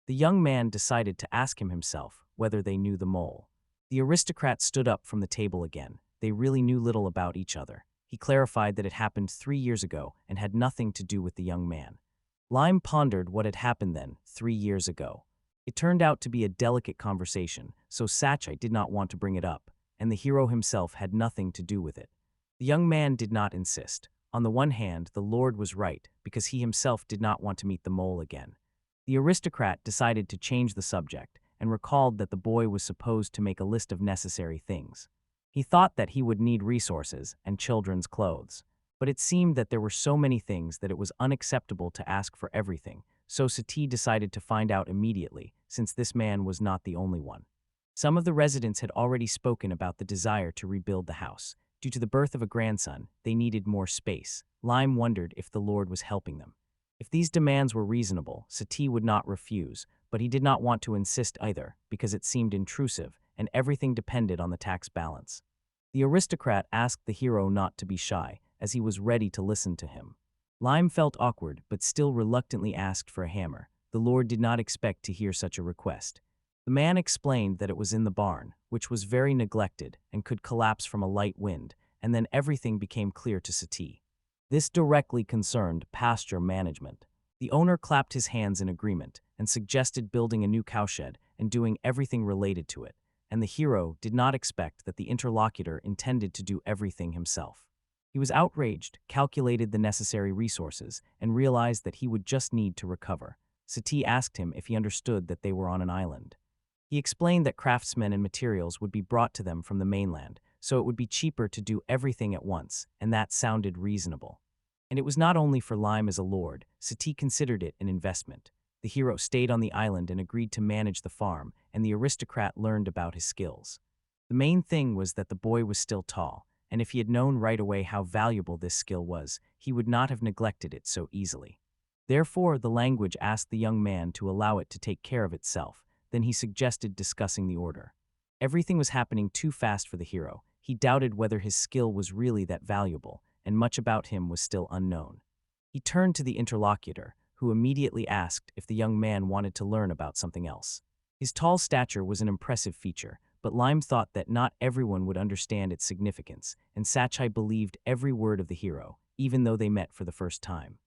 The young man decided to ask him himself whether they knew the mole. The aristocrat stood up from the table again. They really knew little about each other. He clarified that it happened 3 years ago and had nothing to do with the young man. Lime pondered what had happened then, 3 years ago. It turned out to be a delicate conversation, so Saikyou did not want to bring it up, and the hero himself had nothing to do with it. The young man did not insist. On the one hand, the Lord was right, because he himself did not want to meet the mole again. The aristocrat decided to change the subject, and recalled that the boy was supposed to make a list of necessary things. He thought that he would need resources and children's clothes, but it seemed that there were so many things that it was unacceptable to ask for everything, so Sadia decided to find out immediately, since this man was not the only one. Some of the residents had already spoken about the desire to rebuild the house. Due to the birth of a grandson, they needed more space. Lime wondered if the Lord was helping them. If these demands were reasonable, Sadia would not refuse, but he did not want to insist either, because it seemed intrusive, and everything depended on the tax balance. The aristocrat asked the hero not to be shy, as he was ready to listen to him. Lime felt awkward, but still reluctantly asked for a hammer. The Lord did not expect to hear such a request. The man explained that it was in the barn, which was very neglected and could collapse from a light wind, and then everything became clear to Sadia. This directly concerned pasture management. The owner clapped his hands in agreement and suggested building a new cowshed and doing everything related to it, and the hero did not expect that the interlocutor intended to do everything himself. He was outraged, calculated the necessary resources, and realized that he would just need to recover. Sadia asked him if he understood that they were on an island. He explained that craftsmen and materials would be brought to them from the mainland, so it would be cheaper to do everything at once, and that sounded reasonable. And it was not only for Lime as a lord. Sadia considered it an investment. The hero stayed on the island and agreed to manage the farm, and the aristocrat learned about his skills. The main thing was that the boy was still tall, and if he had known right away how valuable this skill was, he would not have neglected it so easily. Therefore, the language asked the young man to allow it to take care of itself. Then he suggested discussing the order. Everything was happening too fast for the hero. He doubted whether his skill was really that valuable, and much about him was still unknown. He turned to the interlocutor, who immediately asked if the young man wanted to learn about something else. His tall stature was an impressive feature, but Lime thought that not everyone would understand its significance, and Saikyou believed every word of the hero, even though they met for the first time.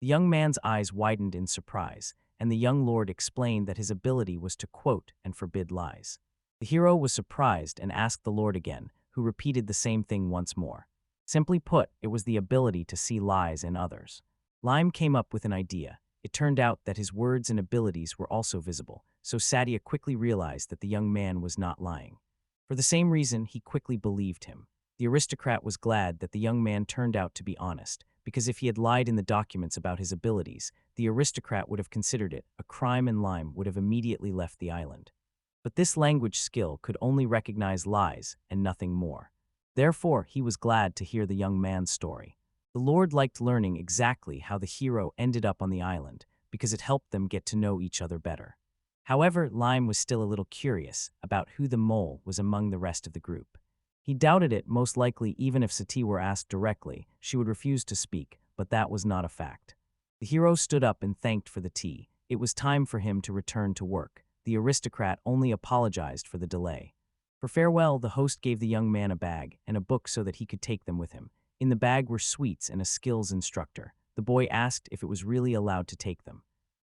The young man's eyes widened in surprise, and the young lord explained that his ability was to quote and forbid lies. The hero was surprised and asked the lord again, who repeated the same thing once more. Simply put, it was the ability to see lies in others. Lime came up with an idea. It turned out that his words and abilities were also visible, so Sadia quickly realized that the young man was not lying. For the same reason, he quickly believed him. The aristocrat was glad that the young man turned out to be honest, because if he had lied in the documents about his abilities, the aristocrat would have considered it a crime and Lime would have immediately left the island. But this language skill could only recognize lies and nothing more. Therefore, he was glad to hear the young man's story. The Lord liked learning exactly how the hero ended up on the island, because it helped them get to know each other better. However, Lime was still a little curious about who the mole was among the rest of the group. He doubted it. Most likely, even if Sadia were asked directly, she would refuse to speak, but that was not a fact. The hero stood up and thanked for the tea. It was time for him to return to work. The aristocrat only apologized for the delay. For farewell, the host gave the young man a bag and a book so that he could take them with him. In the bag were sweets and a skills instructor. The boy asked if it was really allowed to take them.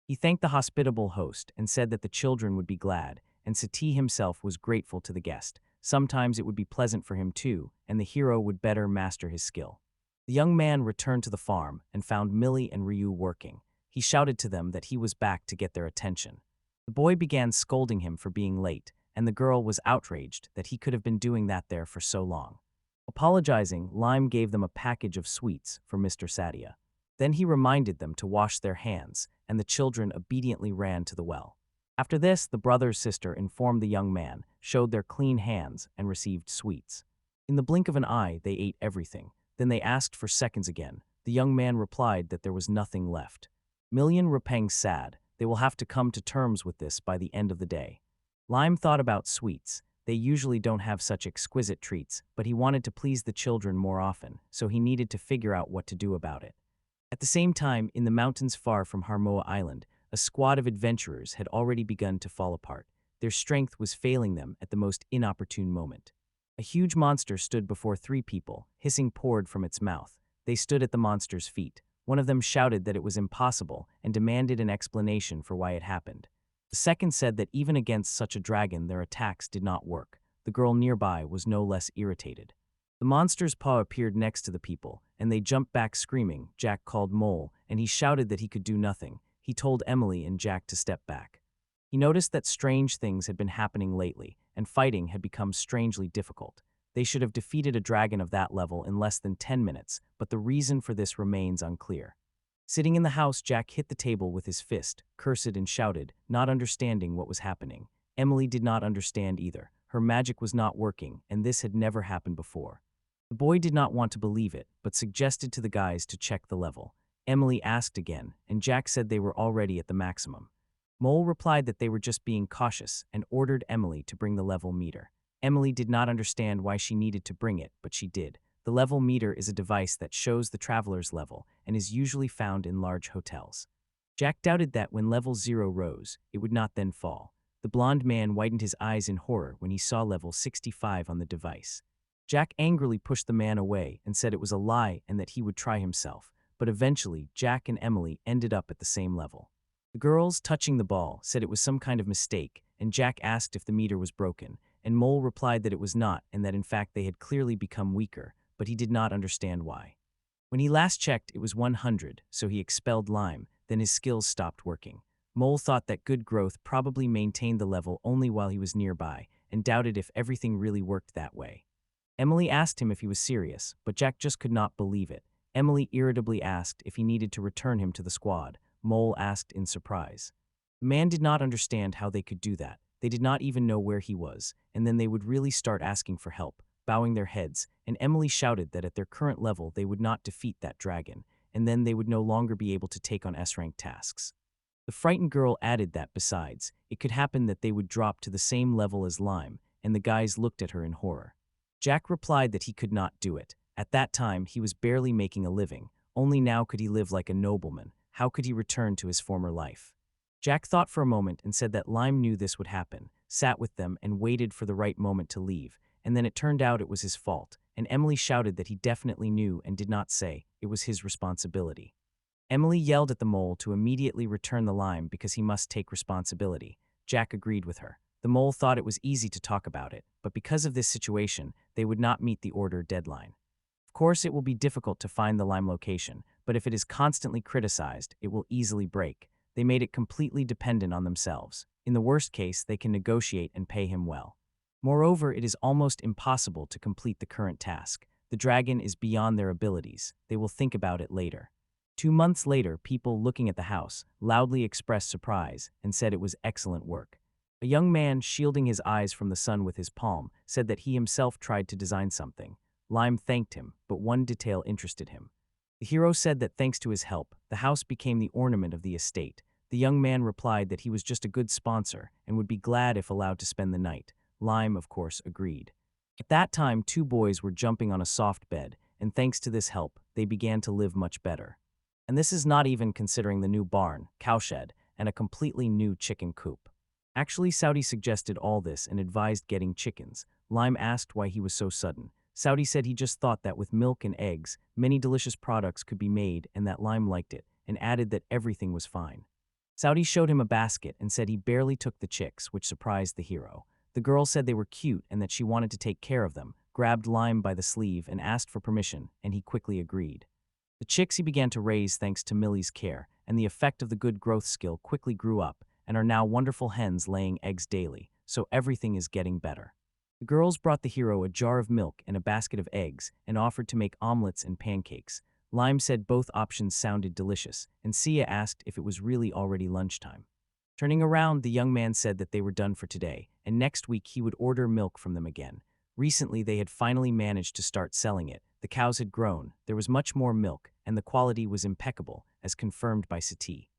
He thanked the hospitable host and said that the children would be glad, and Sadia himself was grateful to the guest. Sometimes it would be pleasant for him too, and the hero would better master his skill. The young man returned to the farm and found Millie and Ryu working. He shouted to them that he was back to get their attention. The boy began scolding him for being late, and the girl was outraged that he could have been doing that there for so long. Apologizing, Lime gave them a package of sweets for Mr. Sadia. Then he reminded them to wash their hands, and the children obediently ran to the well. After this, the brother's sister informed the young man, showed their clean hands, and received sweets. In the blink of an eye, they ate everything. Then they asked for seconds again. The young man replied that there was nothing left. Million Repeng sad. They will have to come to terms with this by the end of the day. Lime thought about sweets. They usually don't have such exquisite treats, but he wanted to please the children more often, so he needed to figure out what to do about it. At the same time, in the mountains far from Caramoa Island, a squad of adventurers had already begun to fall apart. Their strength was failing them at the most inopportune moment. A huge monster stood before three people, hissing poured from its mouth. They stood at the monster's feet. One of them shouted that it was impossible and demanded an explanation for why it happened. The second said that even against such a dragon their attacks did not work. The girl nearby was no less irritated. The monster's paw appeared next to the people, and they jumped back screaming. Jack called Mole, and he shouted that he could do nothing. He told Emily and Jack to step back. He noticed that strange things had been happening lately, and fighting had become strangely difficult. They should have defeated a dragon of that level in less than 10 minutes, but the reason for this remains unclear. Sitting in the house, Jack hit the table with his fist, cursed and shouted, not understanding what was happening. Emily did not understand either. Her magic was not working, and this had never happened before. The boy did not want to believe it, but suggested to the guys to check the level. Emily asked again, and Jack said they were already at the maximum. Mole replied that they were just being cautious and ordered Emily to bring the level meter. Emily did not understand why she needed to bring it, but she did. The level meter is a device that shows the traveler's level and is usually found in large hotels. Jack doubted that when level 0 rose, it would not then fall. The blonde man widened his eyes in horror when he saw level 65 on the device. Jack angrily pushed the man away and said it was a lie and that he would try himself, but eventually Jack and Emily ended up at the same level. The girls, touching the ball, said it was some kind of mistake, and Jack asked if the meter was broken, and Mole replied that it was not and that in fact they had clearly become weaker, but he did not understand why. When he last checked, it was 100, so he expelled Lime, then his skills stopped working. Mole thought that good growth probably maintained the level only while he was nearby, and doubted if everything really worked that way. Emily asked him if he was serious, but Jack just could not believe it. Emily irritably asked if he needed to return him to the squad. Mole asked in surprise. The man did not understand how they could do that. They did not even know where he was, and then they would really start asking for help, bowing their heads, and Emily shouted that at their current level they would not defeat that dragon, and then they would no longer be able to take on S-rank tasks. The frightened girl added that besides, it could happen that they would drop to the same level as Lime, and the guys looked at her in horror. Jack replied that he could not do it. At that time, he was barely making a living. Only now could he live like a nobleman. How could he return to his former life? Jack thought for a moment and said that Lime knew this would happen, sat with them and waited for the right moment to leave, and then it turned out it was his fault, and Emily shouted that he definitely knew and did not say it was his responsibility. Emily yelled at the mole to immediately return the Lime because he must take responsibility. Jack agreed with her. The mole thought it was easy to talk about it, but because of this situation, they would not meet the order deadline. Of course, it will be difficult to find the Lime location, but if it is constantly criticized, it will easily break. They made it completely dependent on themselves. In the worst case, they can negotiate and pay him well. Moreover, it is almost impossible to complete the current task. The dragon is beyond their abilities. They will think about it later. 2 months later, people looking at the house loudly expressed surprise and said it was excellent work. A young man, shielding his eyes from the sun with his palm, said that he himself tried to design something. Lime thanked him, but one detail interested him. The hero said that thanks to his help, the house became the ornament of the estate. The young man replied that he was just a good sponsor and would be glad if allowed to spend the night. Lime, of course, agreed. At that time, 2 boys were jumping on a soft bed, and thanks to this help, they began to live much better. And this is not even considering the new barn, cowshed, and a completely new chicken coop. Actually, Saudi suggested all this and advised getting chickens. Lime asked why he was so sudden. Saudi said he just thought that with milk and eggs, many delicious products could be made and that Lime liked it, and added that everything was fine. Saudi showed him a basket and said he barely took the chicks, which surprised the hero. The girl said they were cute and that she wanted to take care of them, grabbed Lime by the sleeve and asked for permission, and he quickly agreed. The chicks he began to raise thanks to Millie's care, and the effect of the good growth skill quickly grew up, and are now wonderful hens laying eggs daily, so everything is getting better. The girls brought the hero a jar of milk and a basket of eggs and offered to make omelets and pancakes. Lime said both options sounded delicious, and Sia asked if it was really already lunchtime. Turning around, the young man said that they were done for today, and next week he would order milk from them again. Recently, they had finally managed to start selling it. The cows had grown, there was much more milk, and the quality was impeccable, as confirmed by Sati.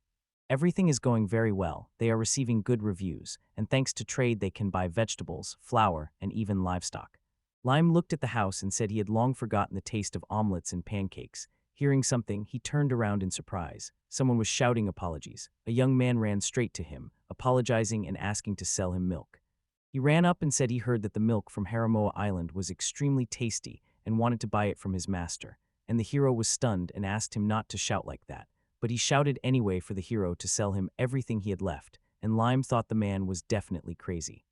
Everything is going very well, they are receiving good reviews, and thanks to trade they can buy vegetables, flour, and even livestock. Lime looked at the house and said he had long forgotten the taste of omelets and pancakes. Hearing something, he turned around in surprise. Someone was shouting apologies. A young man ran straight to him, apologizing and asking to sell him milk. He ran up and said he heard that the milk from Caramoa Island was extremely tasty and wanted to buy it from his master, and the hero was stunned and asked him not to shout like that. But he shouted anyway for the hero to sell him everything he had left, and Lime thought the man was definitely crazy.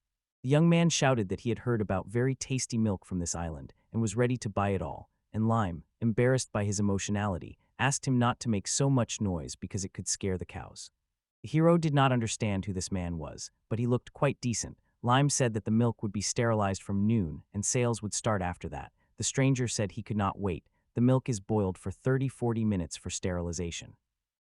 The young man shouted that he had heard about very tasty milk from this island and was ready to buy it all, and Lime, embarrassed by his emotionality, asked him not to make so much noise because it could scare the cows. The hero did not understand who this man was, but he looked quite decent. Lime said that the milk would be sterilized from noon and sales would start after that. The stranger said he could not wait. The milk is boiled for 30–40 minutes for sterilization.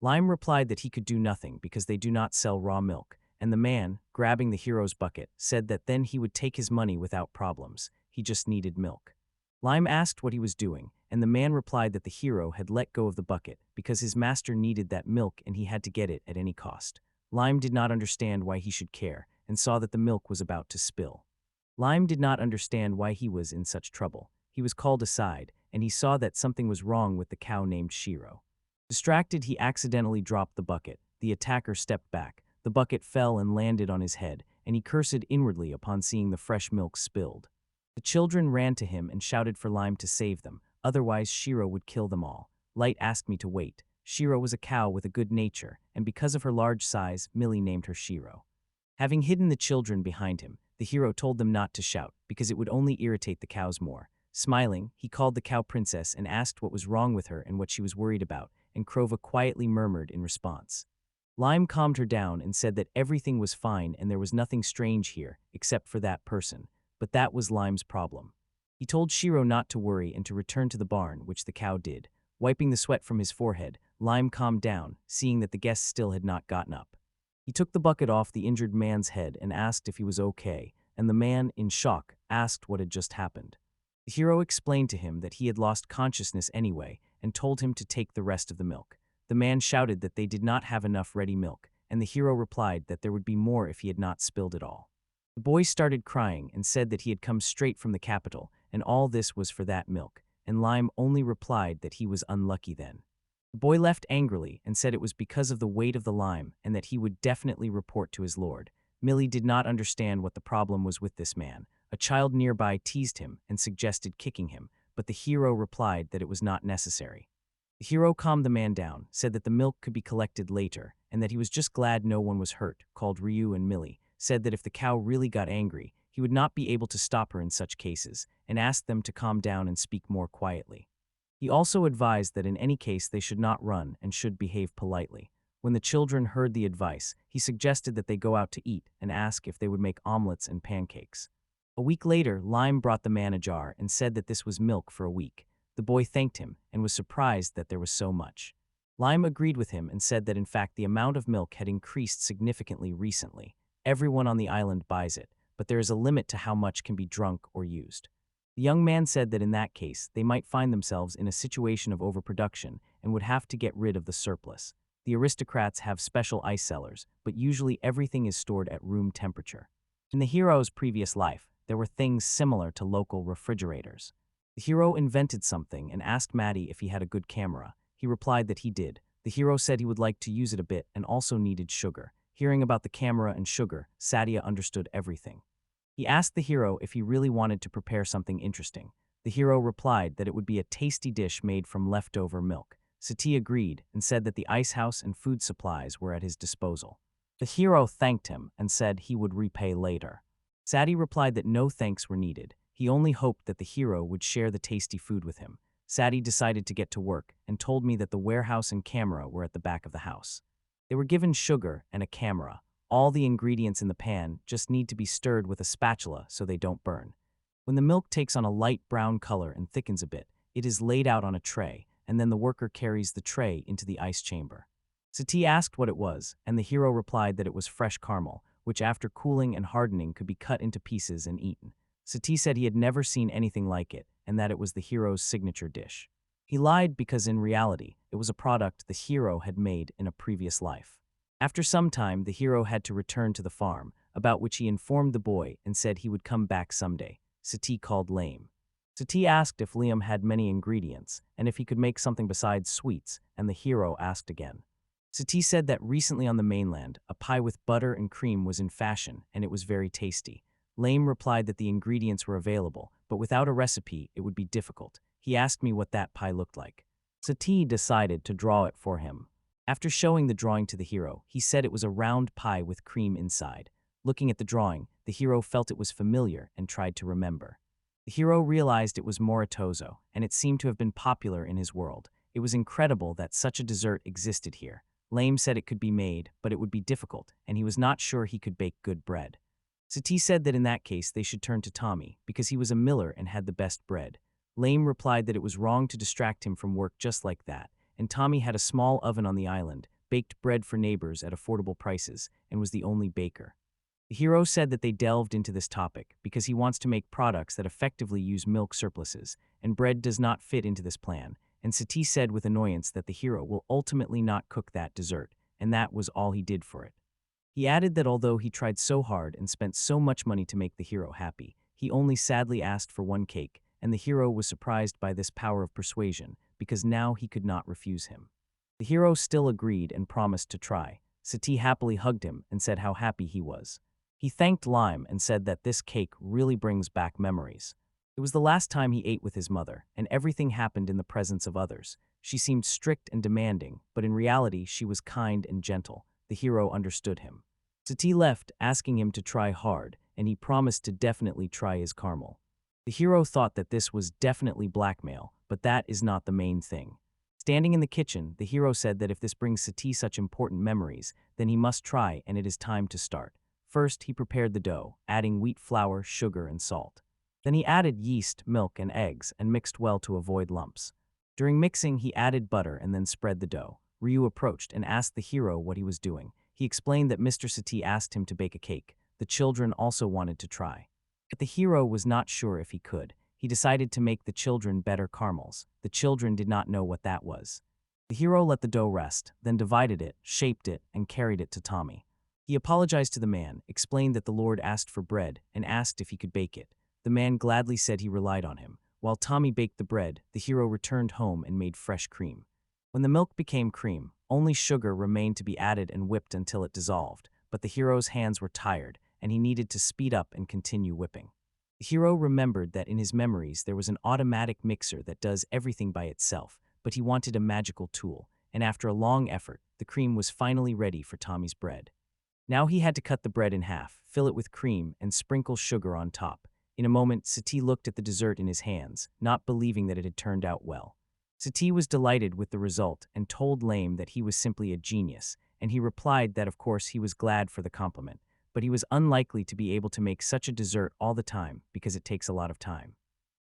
Lime replied that he could do nothing because they do not sell raw milk, and the man, grabbing the hero's bucket, said that then he would take his money without problems. He just needed milk. Lime asked what he was doing, and the man replied that the hero had let go of the bucket because his master needed that milk and he had to get it at any cost. Lime did not understand why he should care and saw that the milk was about to spill. Lime did not understand why he was in such trouble. He was called aside, and he saw that something was wrong with the cow named Shiro. Distracted, he accidentally dropped the bucket. The attacker stepped back. The bucket fell and landed on his head, and he cursed inwardly upon seeing the fresh milk spilled. The children ran to him and shouted for Lime to save them, otherwise Shiro would kill them all. Light asked me to wait. Shiro was a cow with a good nature, and because of her large size, Millie named her Shiro. Having hidden the children behind him, the hero told them not to shout, because it would only irritate the cows more. Smiling, he called the cow princess and asked what was wrong with her and what she was worried about, and Krova quietly murmured in response. Lime calmed her down and said that everything was fine and there was nothing strange here, except for that person. But that was Lime's problem. He told Shiro not to worry and to return to the barn, which the cow did. Wiping the sweat from his forehead, Lime calmed down, seeing that the guests still had not gotten up. He took the bucket off the injured man's head and asked if he was okay, and the man, in shock, asked what had just happened. The hero explained to him that he had lost consciousness anyway and told him to take the rest of the milk. The man shouted that they did not have enough ready milk, and the hero replied that there would be more if he had not spilled it all. The boy started crying and said that he had come straight from the capital, and all this was for that milk, and Lime only replied that he was unlucky then. The boy left angrily and said it was because of the weight of the lime and that he would definitely report to his lord. Millie did not understand what the problem was with this man. A child nearby teased him and suggested kicking him, but the hero replied that it was not necessary. The hero calmed the man down, said that the milk could be collected later, and that he was just glad no one was hurt, called Ryu and Millie, said that if the cow really got angry, he would not be able to stop her in such cases, and asked them to calm down and speak more quietly. He also advised that in any case they should not run and should behave politely. When the children heard the advice, he suggested that they go out to eat and ask if they would make omelets and pancakes. A week later, Lime brought the man a jar and said that this was milk for a week. The boy thanked him and was surprised that there was so much. Lime agreed with him and said that in fact the amount of milk had increased significantly recently. Everyone on the island buys it, but there is a limit to how much can be drunk or used. The young man said that in that case, they might find themselves in a situation of overproduction and would have to get rid of the surplus. The aristocrats have special ice cellars, but usually everything is stored at room temperature. In the hero's previous life, there were things similar to local refrigerators. The hero invented something and asked Maddie if he had a good camera. He replied that he did. The hero said he would like to use it a bit and also needed sugar. Hearing about the camera and sugar, Sadia understood everything. He asked the hero if he really wanted to prepare something interesting. The hero replied that it would be a tasty dish made from leftover milk. Sati agreed and said that the ice house and food supplies were at his disposal. The hero thanked him and said he would repay later. Sadia replied that no thanks were needed. He only hoped that the hero would share the tasty food with him. Sadia decided to get to work and told me that the warehouse and camera were at the back of the house. They were given sugar and a camera. All the ingredients in the pan just need to be stirred with a spatula so they don't burn. When the milk takes on a light brown color and thickens a bit, it is laid out on a tray, and then the worker carries the tray into the ice chamber. Sati asked what it was, and the hero replied that it was fresh caramel, which after cooling and hardening could be cut into pieces and eaten. Sati said he had never seen anything like it, and that it was the hero's signature dish. He lied because in reality, it was a product the hero had made in a previous life. After some time, the hero had to return to the farm, about which he informed the boy and said he would come back someday. Sati called lame. Sati asked if Liam had many ingredients, and if he could make something besides sweets, and the hero asked again. Sati said that recently on the mainland, a pie with butter and cream was in fashion, and it was very tasty. Lame replied that the ingredients were available, but without a recipe, it would be difficult. He asked me what that pie looked like. Sati decided to draw it for him. After showing the drawing to the hero, he said it was a round pie with cream inside. Looking at the drawing, the hero felt it was familiar and tried to remember. The hero realized it was moritozo, and it seemed to have been popular in his world. It was incredible that such a dessert existed here. Lame said it could be made, but it would be difficult, and he was not sure he could bake good bread. Sati said that in that case they should turn to Tommy, because he was a miller and had the best bread. Lame replied that it was wrong to distract him from work just like that, and Tommy had a small oven on the island, baked bread for neighbors at affordable prices, and was the only baker. The hero said that they delved into this topic because he wants to make products that effectively use milk surpluses, and bread does not fit into this plan, and Sati said with annoyance that the hero will ultimately not cook that dessert, and that was all he did for it. He added that although he tried so hard and spent so much money to make the hero happy, he only sadly asked for one cake, and the hero was surprised by this power of persuasion, because now he could not refuse him. The hero still agreed and promised to try. Sati happily hugged him and said how happy he was. He thanked Lime and said that this cake really brings back memories. It was the last time he ate with his mother, and everything happened in the presence of others. She seemed strict and demanding, but in reality she was kind and gentle. The hero understood him. Sati left, asking him to try hard, and he promised to definitely try his caramel. The hero thought that this was definitely blackmail, but that is not the main thing. Standing in the kitchen, the hero said that if this brings Sati such important memories, then he must try and it is time to start. First, he prepared the dough, adding wheat flour, sugar, and salt. Then he added yeast, milk, and eggs, and mixed well to avoid lumps. During mixing, he added butter and then spread the dough. Ryu approached and asked the hero what he was doing. He explained that Mr. Sati asked him to bake a cake. The children also wanted to try. But the hero was not sure if he could. He decided to make the children better caramels. The children did not know what that was. The hero let the dough rest, then divided it, shaped it, and carried it to Tommy. He apologized to the man, explained that the Lord asked for bread, and asked if he could bake it. The man gladly said he relied on him. While Tommy baked the bread, the hero returned home and made fresh cream. When the milk became cream, only sugar remained to be added and whipped until it dissolved, but the hero's hands were tired, and he needed to speed up and continue whipping. The hero remembered that in his memories there was an automatic mixer that does everything by itself, but he wanted a magical tool, and after a long effort, the cream was finally ready for Tommy's bread. Now he had to cut the bread in half, fill it with cream, and sprinkle sugar on top. In a moment, Sati looked at the dessert in his hands, not believing that it had turned out well. Sati was delighted with the result and told Lame that he was simply a genius, and he replied that of course he was glad for the compliment, but he was unlikely to be able to make such a dessert all the time because it takes a lot of time.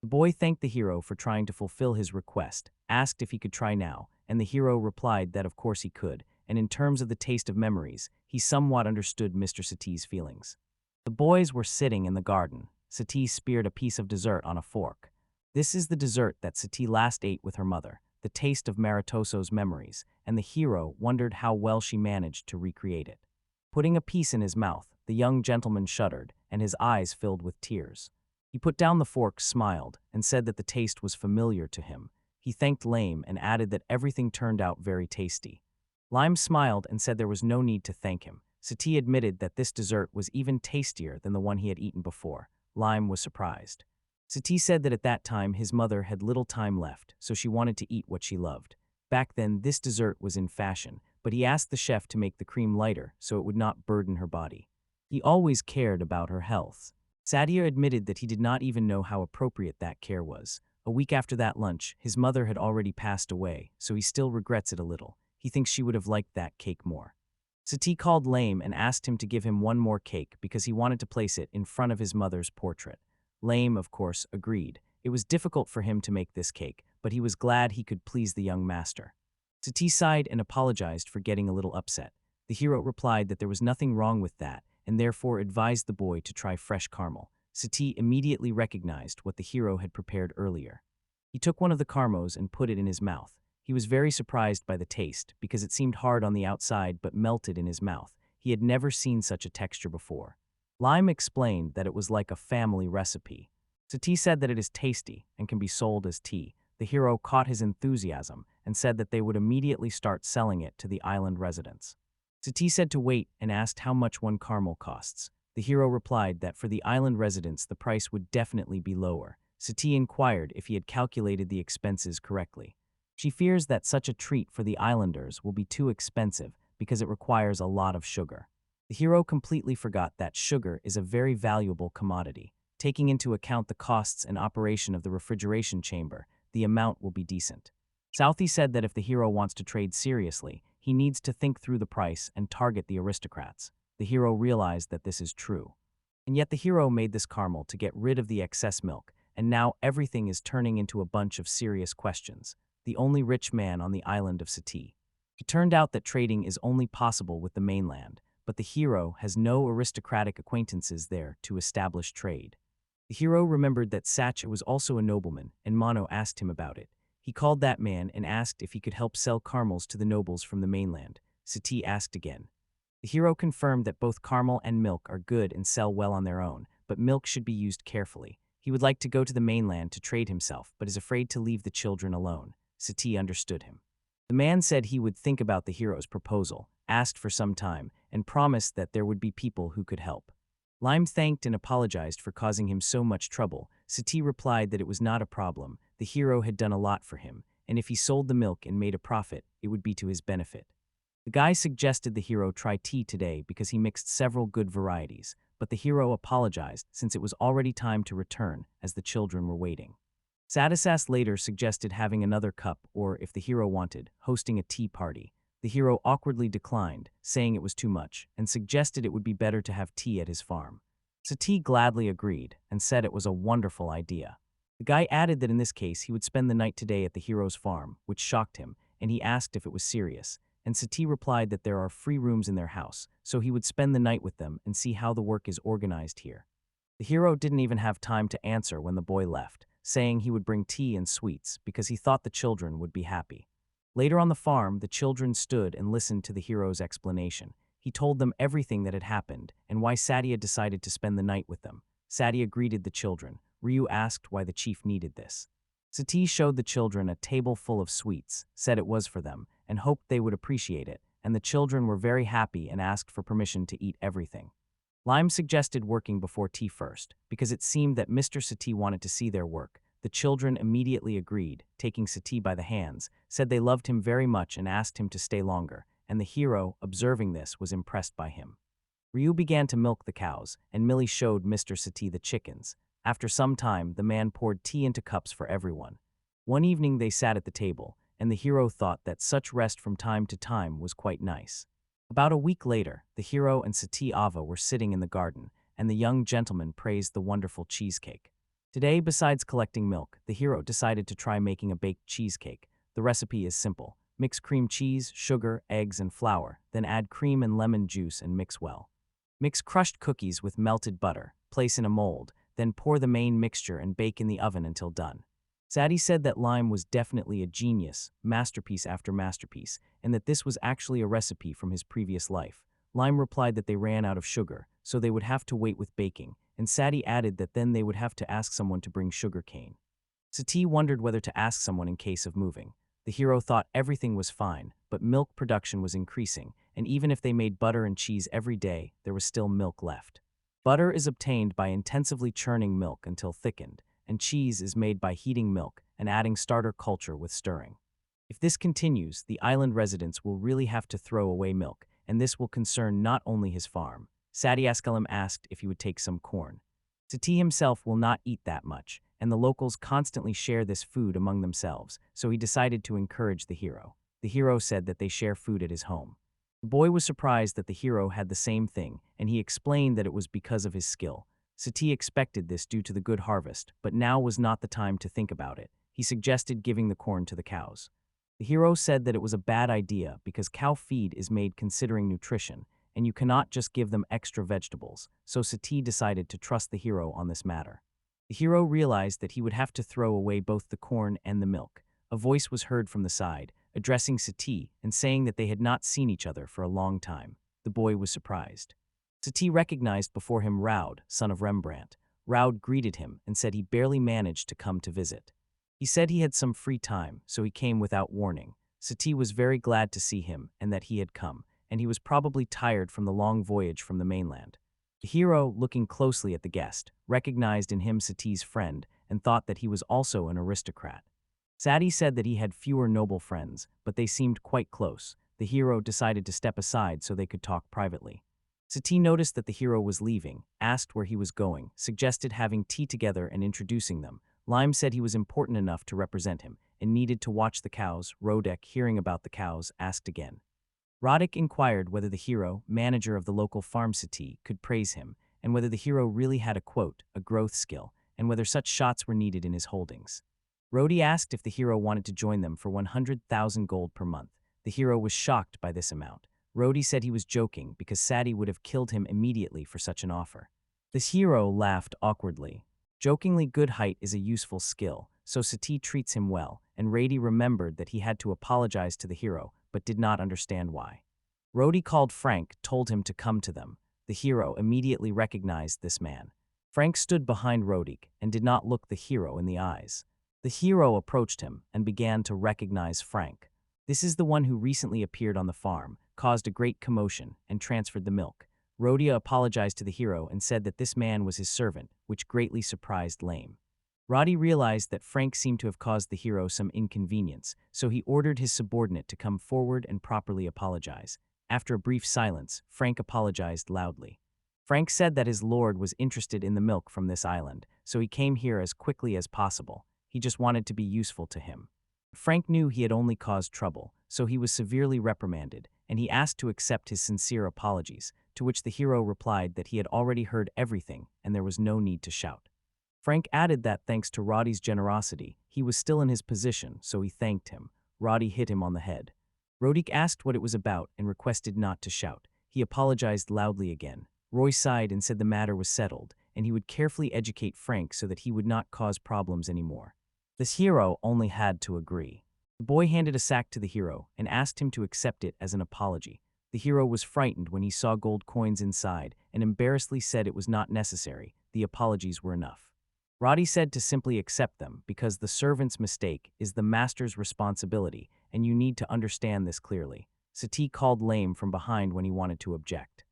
The boy thanked the hero for trying to fulfill his request, asked if he could try now, and the hero replied that of course he could, and in terms of the taste of memories, he somewhat understood Mr. Sati's feelings. The boys were sitting in the garden. Sati speared a piece of dessert on a fork. This is the dessert that Sati last ate with her mother, the taste of Maritoso's memories, and the hero wondered how well she managed to recreate it. Putting a piece in his mouth, the young gentleman shuddered, and his eyes filled with tears. He put down the fork, smiled, and said that the taste was familiar to him. He thanked Lame and added that everything turned out very tasty. Lime smiled and said there was no need to thank him. Sati admitted that this dessert was even tastier than the one he had eaten before. Lime was surprised. Sati said that at that time his mother had little time left, so she wanted to eat what she loved. Back then, this dessert was in fashion, but he asked the chef to make the cream lighter so it would not burden her body. He always cared about her health. Sadia admitted that he did not even know how appropriate that care was. A week after that lunch, his mother had already passed away, so he still regrets it a little. He thinks she would have liked that cake more. Sati called Lame and asked him to give him one more cake because he wanted to place it in front of his mother's portrait. Lame, of course, agreed. It was difficult for him to make this cake, but he was glad he could please the young master. Sati sighed and apologized for getting a little upset. The hero replied that there was nothing wrong with that, and therefore advised the boy to try fresh caramel. Sati immediately recognized what the hero had prepared earlier. He took one of the caramels and put it in his mouth. He was very surprised by the taste, because it seemed hard on the outside but melted in his mouth. He had never seen such a texture before. Lime explained that it was like a family recipe. Sati said that it is tasty and can be sold as tea. The hero caught his enthusiasm and said that they would immediately start selling it to the island residents. Sati said to wait and asked how much one caramel costs. The hero replied that for the island residents the price would definitely be lower. Sati inquired if he had calculated the expenses correctly. She fears that such a treat for the islanders will be too expensive because it requires a lot of sugar. The hero completely forgot that sugar is a very valuable commodity. Taking into account the costs and operation of the refrigeration chamber, the amount will be decent. Southie said that if the hero wants to trade seriously, he needs to think through the price and target the aristocrats. The hero realized that this is true. And yet the hero made this caramel to get rid of the excess milk, and now everything is turning into a bunch of serious questions. The only rich man on the island of Sati. It turned out that trading is only possible with the mainland, but the hero has no aristocratic acquaintances there to establish trade. The hero remembered that Sacha was also a nobleman, and Mono asked him about it. He called that man and asked if he could help sell caramels to the nobles from the mainland. Sati asked again. The hero confirmed that both caramel and milk are good and sell well on their own, but milk should be used carefully. He would like to go to the mainland to trade himself, but is afraid to leave the children alone. Sati understood him. The man said he would think about the hero's proposal, asked for some time, and promised that there would be people who could help. Lime thanked and apologized for causing him so much trouble. Sati replied that it was not a problem. The hero had done a lot for him, and if he sold the milk and made a profit, it would be to his benefit. The guy suggested the hero try tea today because he mixed several good varieties, but the hero apologized since it was already time to return as the children were waiting. Sadisas later suggested having another cup or, if the hero wanted, hosting a tea party. The hero awkwardly declined, saying it was too much, and suggested it would be better to have tea at his farm. Sati gladly agreed and said it was a wonderful idea. The guy added that in this case he would spend the night today at the hero's farm, which shocked him, and he asked if it was serious. And Sati replied that there are free rooms in their house, so he would spend the night with them and see how the work is organized here. The hero didn't even have time to answer when the boy left, saying he would bring tea and sweets because he thought the children would be happy. Later on the farm, the children stood and listened to the hero's explanation. He told them everything that had happened and why Sadia decided to spend the night with them. Sadia greeted the children. Ryu asked why the chief needed this. Sati showed the children a table full of sweets, said it was for them, and hoped they would appreciate it, and the children were very happy and asked for permission to eat everything. Lime suggested working before tea first, because it seemed that Mr. Sati wanted to see their work. The children immediately agreed, taking Sati by the hands, said they loved him very much and asked him to stay longer, and the hero, observing this, was impressed by him. Ryu began to milk the cows, and Millie showed Mr. Sati the chickens. After some time, the man poured tea into cups for everyone. One evening they sat at the table, and the hero thought that such rest from time to time was quite nice. About a week later, the hero and Sati Ava were sitting in the garden, and the young gentleman praised the wonderful cheesecake. Today, besides collecting milk, the hero decided to try making a baked cheesecake. The recipe is simple. Mix cream cheese, sugar, eggs, and flour, then add cream and lemon juice and mix well. Mix crushed cookies with melted butter, place in a mold, then pour the main mixture and bake in the oven until done. Sadia said that Lime was definitely a genius, masterpiece after masterpiece, and that this was actually a recipe from his previous life. Lime replied that they ran out of sugar, so they would have to wait with baking, and Sadia added that then they would have to ask someone to bring sugar cane. Sati wondered whether to ask someone in case of moving. The hero thought everything was fine, but milk production was increasing, and even if they made butter and cheese every day, there was still milk left. Butter is obtained by intensively churning milk until thickened, and cheese is made by heating milk and adding starter culture with stirring. If this continues, the island residents will really have to throw away milk, and this will concern not only his farm. Sadia asked if he would take some corn. Sati himself will not eat that much, and the locals constantly share this food among themselves, so he decided to encourage the hero. The hero said that they share food at his home. The boy was surprised that the hero had the same thing, and he explained that it was because of his skill. Satie expected this due to the good harvest, but now was not the time to think about it. He suggested giving the corn to the cows. The hero said that it was a bad idea because cow feed is made considering nutrition, and you cannot just give them extra vegetables, so Satie decided to trust the hero on this matter. The hero realized that he would have to throw away both the corn and the milk. A voice was heard from the side, addressing Satie and saying that they had not seen each other for a long time. The boy was surprised. Satie recognized before him Raud, son of Rembrandt. Raud greeted him and said he barely managed to come to visit. He said he had some free time, so he came without warning. Satie was very glad to see him and that he had come, and he was probably tired from the long voyage from the mainland. The hero, looking closely at the guest, recognized in him Satie's friend and thought that he was also an aristocrat. Sadia said that he had fewer noble friends, but they seemed quite close. The hero decided to step aside so they could talk privately. Satie noticed that the hero was leaving, asked where he was going, suggested having tea together and introducing them. Lime said he was important enough to represent him and needed to watch the cows. Rodek, hearing about the cows, asked again. Rodek inquired whether the hero, manager of the local farm Satie, could praise him, and whether the hero really had a growth skill, and whether such shots were needed in his holdings. Rodi asked if the hero wanted to join them for 100,000 gold per month. The hero was shocked by this amount. Rodi said he was joking because Sadia would have killed him immediately for such an offer. The hero laughed awkwardly. Jokingly, good height is a useful skill, so Satie treats him well, and Radi remembered that he had to apologize to the hero, but did not understand why. Rodi called Frank, told him to come to them. The hero immediately recognized this man. Frank stood behind Rodik and did not look the hero in the eyes. The hero approached him and began to recognize Frank. This is the one who recently appeared on the farm, caused a great commotion, and transferred the milk. Rodia apologized to the hero and said that this man was his servant, which greatly surprised Lame. Roddy realized that Frank seemed to have caused the hero some inconvenience, so he ordered his subordinate to come forward and properly apologize. After a brief silence, Frank apologized loudly. Frank said that his lord was interested in the milk from this island, so he came here as quickly as possible. He just wanted to be useful to him. Frank knew he had only caused trouble, so he was severely reprimanded, and he asked to accept his sincere apologies, to which the hero replied that he had already heard everything and there was no need to shout. Frank added that thanks to Roddy's generosity, he was still in his position, so he thanked him. Roddy hit him on the head. Rodik asked what it was about and requested not to shout. He apologized loudly again. Roy sighed and said the matter was settled, and he would carefully educate Frank so that he would not cause problems anymore. This hero only had to agree. The boy handed a sack to the hero and asked him to accept it as an apology. The hero was frightened when he saw gold coins inside and embarrassedly said it was not necessary. The apologies were enough. Roddy said to simply accept them because the servant's mistake is the master's responsibility, and you need to understand this clearly. Satie called Lame from behind when he wanted to object.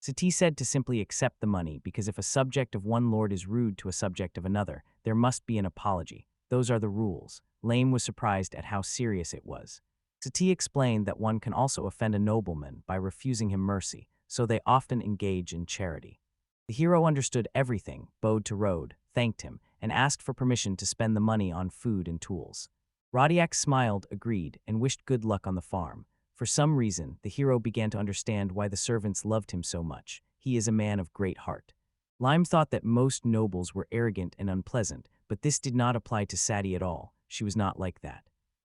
Satie said to simply accept the money because if a subject of one lord is rude to a subject of another, there must be an apology. Those are the rules. Lame was surprised at how serious it was. Satie explained that one can also offend a nobleman by refusing him mercy, so they often engage in charity. The hero understood everything, bowed to Rode, thanked him, and asked for permission to spend the money on food and tools. Rodiak smiled, agreed, and wished good luck on the farm. For some reason, the hero began to understand why the servants loved him so much. He is a man of great heart. Lime thought that most nobles were arrogant and unpleasant, but this did not apply to Sadia at all. She was not like that.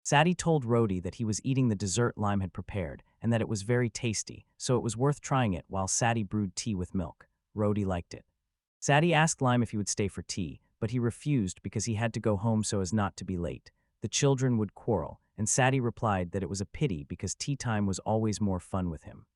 Sadia told Rodi that he was eating the dessert Lime had prepared and that it was very tasty, so it was worth trying it while Sadia brewed tea with milk. Rodi liked it. Sadia asked Lime if he would stay for tea, but he refused because he had to go home so as not to be late. The children would quarrel, and Sadia replied that it was a pity because tea time was always more fun with him.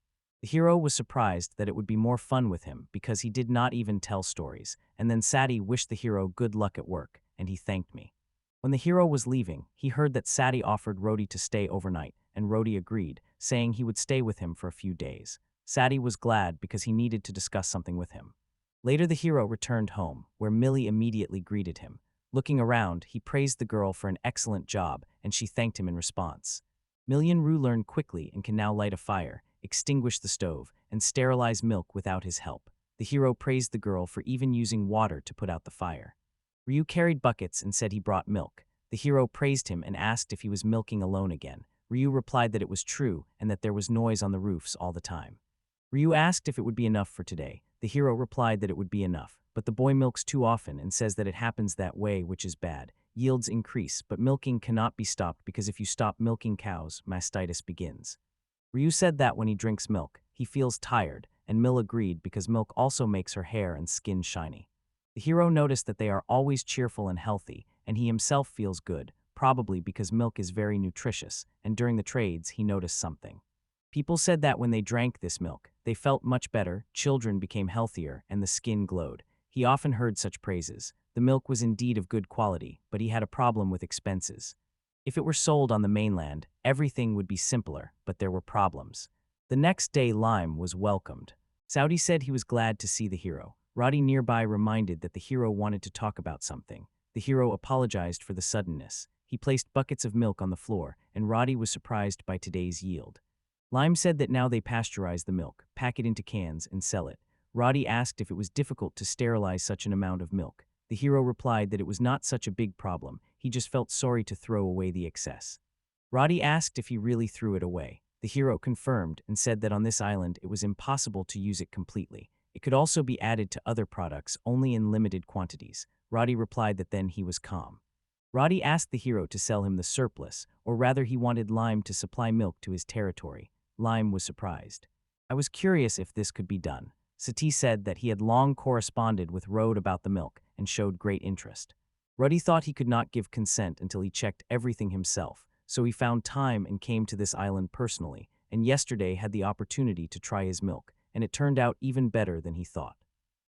The hero was surprised that it would be more fun with him because he did not even tell stories, and then Sadia wished the hero good luck at work, and he thanked me. When the hero was leaving, he heard that Sadia offered Rodi to stay overnight, and Rodi agreed, saying he would stay with him for a few days. Sadia was glad because he needed to discuss something with him. Later the hero returned home, where Millie immediately greeted him. Looking around, he praised the girl for an excellent job, and she thanked him in response. Million Rue learned quickly and can now light a fire, extinguish the stove, and sterilize milk without his help. The hero praised the girl for even using water to put out the fire. Ryu carried buckets and said he brought milk. The hero praised him and asked if he was milking alone again. Ryu replied that it was true and that there was noise on the roofs all the time. Ryu asked if it would be enough for today. The hero replied that it would be enough, but the boy milks too often and says that it happens that way, which is bad. Yields increase, but milking cannot be stopped because if you stop milking cows, mastitis begins. Ryu said that when he drinks milk, he feels tired, and Mill agreed because milk also makes her hair and skin shiny. The hero noticed that they are always cheerful and healthy, and he himself feels good, probably because milk is very nutritious, and during the trades he noticed something. People said that when they drank this milk, they felt much better, children became healthier, and the skin glowed. He often heard such praises. The milk was indeed of good quality, but he had a problem with expenses. If it were sold on the mainland, everything would be simpler, but there were problems. The next day Lime was welcomed. Saudi said he was glad to see the hero. Roddy nearby reminded that the hero wanted to talk about something. The hero apologized for the suddenness. He placed buckets of milk on the floor, and Roddy was surprised by today's yield. Lime said that now they pasteurize the milk, pack it into cans, and sell it. Roddy asked if it was difficult to sterilize such an amount of milk. The hero replied that it was not such a big problem, he just felt sorry to throw away the excess. Roddy asked if he really threw it away. The hero confirmed and said that on this island it was impossible to use it completely. It could also be added to other products only in limited quantities. Roddy replied that then he was calm. Roddy asked the hero to sell him the surplus, or rather he wanted Lime to supply milk to his territory. Lime was surprised. I was curious if this could be done. Sati said that he had long corresponded with Rode about the milk and showed great interest. Ruddy thought he could not give consent until he checked everything himself, so he found time and came to this island personally, and yesterday had the opportunity to try his milk, and it turned out even better than he thought.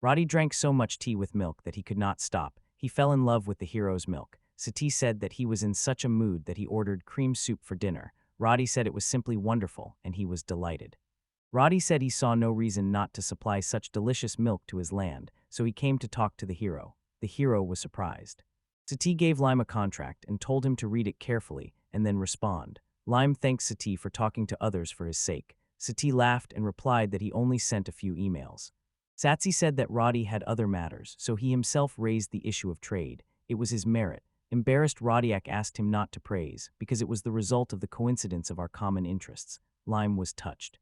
Roddy drank so much tea with milk that he could not stop. He fell in love with the hero's milk. Sati said that he was in such a mood that he ordered cream soup for dinner. Roddy said it was simply wonderful, and he was delighted. Roddy said he saw no reason not to supply such delicious milk to his land, so he came to talk to the hero. The hero was surprised. Sati gave Lime a contract and told him to read it carefully and then respond. Lime thanked Sati for talking to others for his sake. Sati laughed and replied that he only sent a few emails. Satsi said that Roddy had other matters, so he himself raised the issue of trade. It was his merit. Embarrassed, Rodyak asked him not to praise, because it was the result of the coincidence of our common interests. Lime was touched.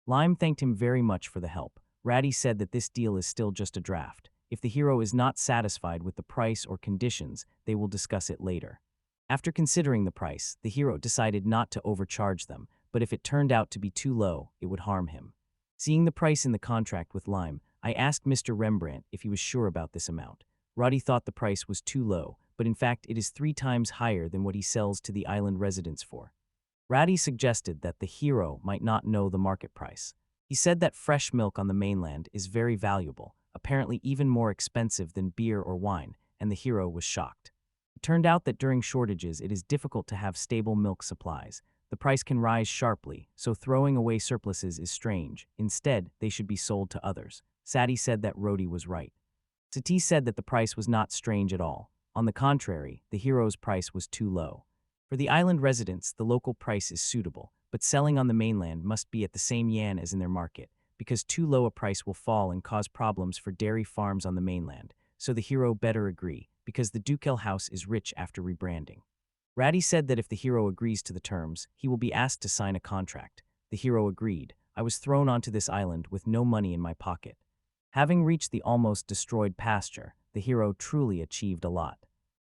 Lime thanked him very much for the help. Ratty said that this deal is still just a draft. If the hero is not satisfied with the price or conditions, they will discuss it later. After considering the price, the hero decided not to overcharge them, but if it turned out to be too low, it would harm him. Seeing the price in the contract with Lime, I asked Mr. Rembrandt if he was sure about this amount. Roddy thought the price was too low, but in fact it is 3 times higher than what he sells to the island residents for. Ratty suggested that the hero might not know the market price. He said that fresh milk on the mainland is very valuable, apparently even more expensive than beer or wine, and the hero was shocked. It turned out that during shortages it is difficult to have stable milk supplies. The price can rise sharply, so throwing away surpluses is strange. Instead, they should be sold to others. Sadi said that Rodi was right. Sati said that the price was not strange at all. On the contrary, the hero's price was too low. For the island residents, the local price is suitable, but selling on the mainland must be at the same yen as in their market, because too low a price will fall and cause problems for dairy farms on the mainland, so the hero better agree, because the Dukel house is rich after rebranding. Ratty said that if the hero agrees to the terms, he will be asked to sign a contract. The hero agreed. I was thrown onto this island with no money in my pocket. Having reached the almost destroyed pasture, the hero truly achieved a lot.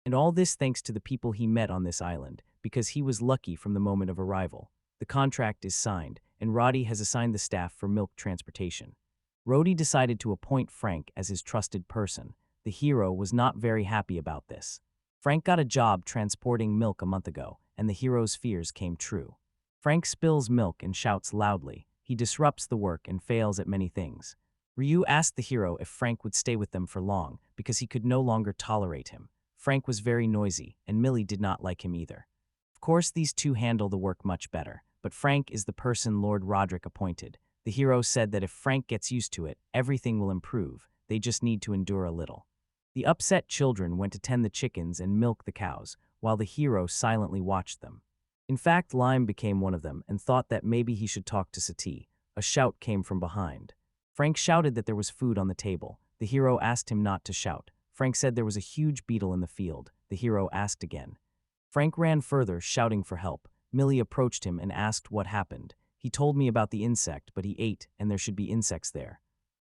And all this thanks to the people he met on this island, because he was lucky from the moment of arrival. The contract is signed, and Roddy has assigned the staff for milk transportation. Rhodey decided to appoint Frank as his trusted person. The hero was not very happy about this. Frank got a job transporting milk a month ago, and the hero's fears came true. Frank spills milk and shouts loudly. He disrupts the work and fails at many things. Ryu asked the hero if Frank would stay with them for long, because he could no longer tolerate him. Frank was very noisy, and Millie did not like him either. Of course, these two handle the work much better, but Frank is the person Lord Roderick appointed. The hero said that if Frank gets used to it, everything will improve. They just need to endure a little. The upset children went to tend the chickens and milk the cows, while the hero silently watched them. In fact, Lime became one of them and thought that maybe he should talk to Sati. A shout came from behind. Frank shouted that there was food on the table. The hero asked him not to shout. Frank said there was a huge beetle in the field. The hero asked again. Frank ran further, shouting for help. Millie approached him and asked what happened. He told me about the insect, but he ate, and there should be insects there.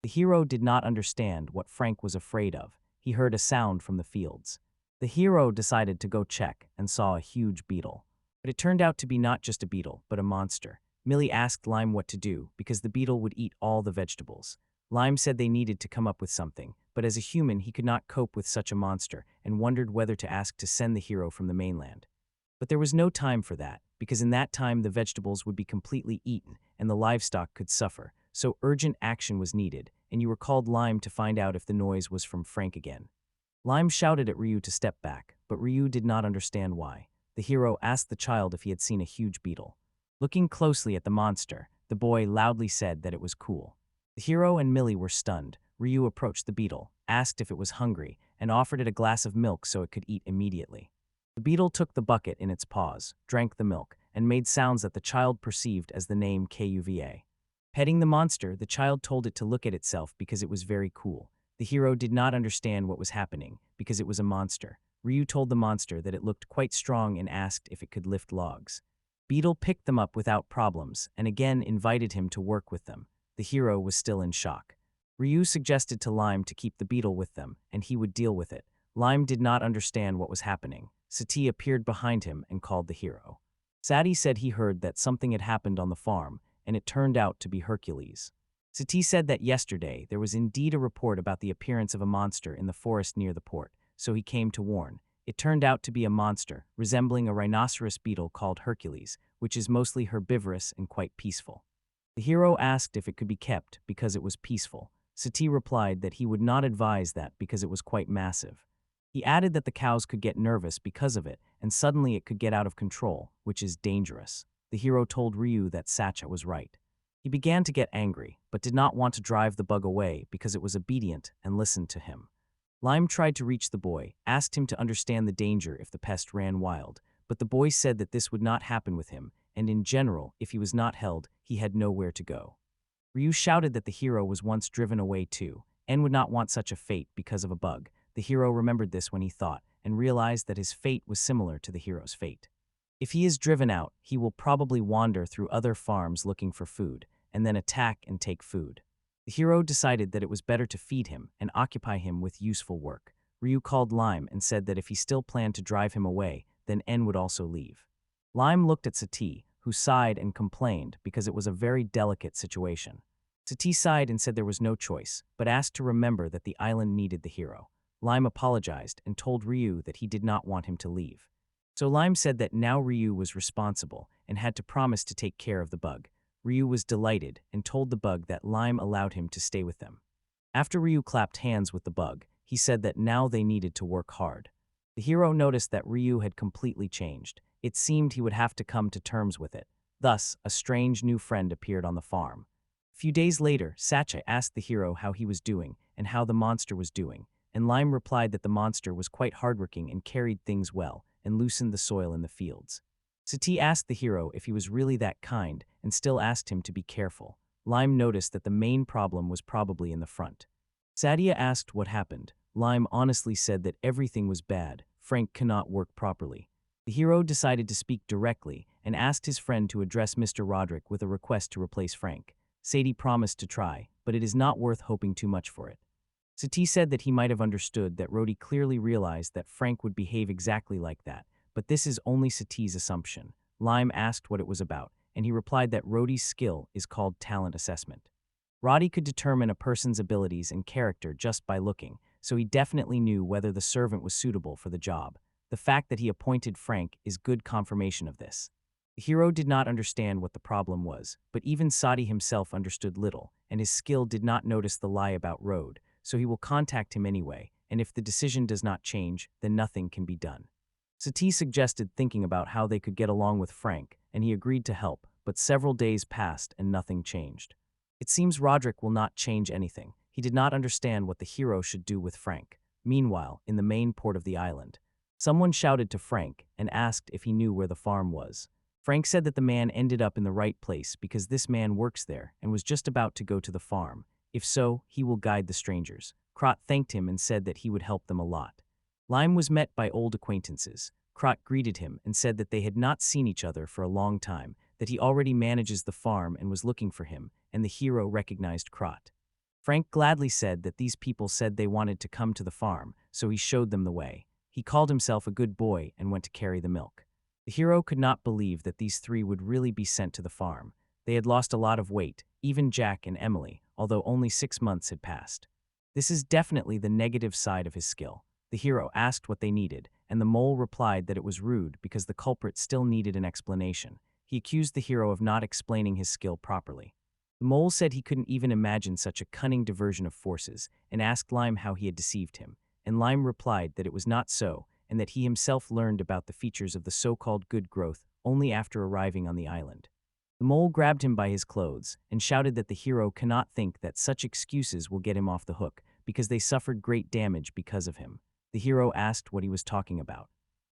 The hero did not understand what Frank was afraid of. He heard a sound from the fields. The hero decided to go check and saw a huge beetle. But it turned out to be not just a beetle, but a monster. Millie asked Lime what to do because the beetle would eat all the vegetables. Lime said they needed to come up with something, but as a human he could not cope with such a monster and wondered whether to ask to send the hero from the mainland. But there was no time for that, because in that time the vegetables would be completely eaten and the livestock could suffer, so urgent action was needed, and you were called Lime to find out if the noise was from Frank again. Lime shouted at Ryu to step back, but Ryu did not understand why. The hero asked the child if he had seen a huge beetle. Looking closely at the monster, the boy loudly said that it was cool. The hero and Millie were stunned. Ryu approached the beetle, asked if it was hungry, and offered it a glass of milk so it could eat immediately. The beetle took the bucket in its paws, drank the milk, and made sounds that the child perceived as the name Kuva. Petting the monster, the child told it to look at itself because it was very cool. The hero did not understand what was happening because it was a monster. Ryu told the monster that it looked quite strong and asked if it could lift logs. Beetle picked them up without problems and again invited him to work with them. The hero was still in shock. Ryu suggested to Lime to keep the beetle with them, and he would deal with it. Lime did not understand what was happening. Sadia appeared behind him and called the hero. Sadia said he heard that something had happened on the farm, and it turned out to be Hercules. Sadia said that yesterday there was indeed a report about the appearance of a monster in the forest near the port, so he came to warn. It turned out to be a monster, resembling a rhinoceros beetle called Hercules, which is mostly herbivorous and quite peaceful. The hero asked if it could be kept because it was peaceful. Sadia replied that he would not advise that because it was quite massive. He added that the cows could get nervous because of it, and suddenly it could get out of control, which is dangerous. The hero told Ryu that Sadia was right. He began to get angry, but did not want to drive the bug away because it was obedient and listened to him. Lime tried to reach the boy, asked him to understand the danger if the pest ran wild, but the boy said that this would not happen with him, and in general, if he was not held, he had nowhere to go. Ryu shouted that the hero was once driven away too, and would not want such a fate because of a bug. The hero remembered this when he thought, and realized that his fate was similar to the hero's fate. If he is driven out, he will probably wander through other farms looking for food, and then attack and take food. The hero decided that it was better to feed him and occupy him with useful work. Ryu called Lime and said that if he still planned to drive him away, then N would also leave. Lime looked at Sadia, who sighed and complained because it was a very delicate situation. Sadia sighed and said there was no choice, but asked to remember that the island needed the hero. Lime apologized and told Ryu that he did not want him to leave. So Lime said that now Ryu was responsible and had to promise to take care of the bug. Ryu was delighted and told the bug that Lime allowed him to stay with them. After Ryu clapped hands with the bug, he said that now they needed to work hard. The hero noticed that Ryu had completely changed. It seemed he would have to come to terms with it. Thus, a strange new friend appeared on the farm. A few days later, Sadia asked the hero how he was doing and how the monster was doing, and Lime replied that the monster was quite hardworking and carried things well and loosened the soil in the fields. Sadia asked the hero if he was really that kind and still asked him to be careful. Lime noticed that the main problem was probably in the front. Sadia asked what happened. Lime honestly said that everything was bad. Frank cannot work properly. The hero decided to speak directly and asked his friend to address Mr. Roderick with a request to replace Frank. Sadia promised to try, but it is not worth hoping too much for it. Sadia said that he might have understood that Rodi clearly realized that Frank would behave exactly like that, but this is only Sati's assumption. Lime asked what it was about, and he replied that Rodi's skill is called talent assessment. Rodi could determine a person's abilities and character just by looking, so he definitely knew whether the servant was suitable for the job. The fact that he appointed Frank is good confirmation of this. The hero did not understand what the problem was, but even Sadia himself understood little, and his skill did not notice the lie about Rode, so he will contact him anyway, and if the decision does not change, then nothing can be done. Sadia suggested thinking about how they could get along with Frank, and he agreed to help, but several days passed and nothing changed. It seems Roderick will not change anything. He did not understand what the hero should do with Frank. Meanwhile, in the main port of the island, someone shouted to Frank and asked if he knew where the farm was. Frank said that the man ended up in the right place because this man works there and was just about to go to the farm. If so, he will guide the strangers. Krot thanked him and said that he would help them a lot. Lime was met by old acquaintances. Krot greeted him and said that they had not seen each other for a long time, that he already manages the farm and was looking for him, and the hero recognized Krot. Frank gladly said that these people said they wanted to come to the farm, so he showed them the way. He called himself a good boy and went to carry the milk. The hero could not believe that these three would really be sent to the farm. They had lost a lot of weight, even Jack and Emily, although only 6 months had passed. This is definitely the negative side of his skill. The hero asked what they needed, and the mole replied that it was rude because the culprit still needed an explanation. He accused the hero of not explaining his skill properly. The mole said he couldn't even imagine such a cunning diversion of forces, and asked Lime how he had deceived him, and Lime replied that it was not so, and that he himself learned about the features of the so-called good growth only after arriving on the island. The mole grabbed him by his clothes and shouted that the hero cannot think that such excuses will get him off the hook, because they suffered great damage because of him. The hero asked what he was talking about.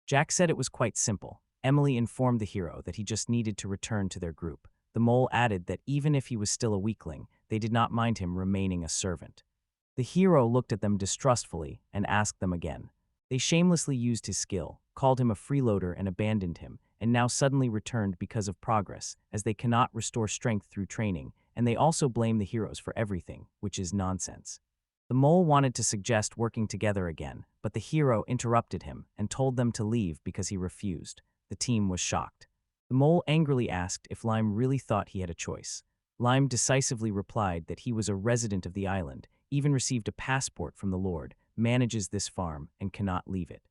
Jack said it was quite simple. Emily informed the hero that he just needed to return to their group. The mole added that even if he was still a weakling, they did not mind him remaining a servant. The hero looked at them distrustfully and asked them again. They shamelessly used his skill, called him a freeloader and abandoned him, and now suddenly returned because of progress, as they cannot restore strength through training, and they also blame the heroes for everything, which is nonsense. The mole wanted to suggest working together again, but the hero interrupted him and told them to leave because he refused. The team was shocked. The mole angrily asked if Lime really thought he had a choice. Lime decisively replied that he was a resident of the island, even received a passport from the Lord, manages this farm, and cannot leave it.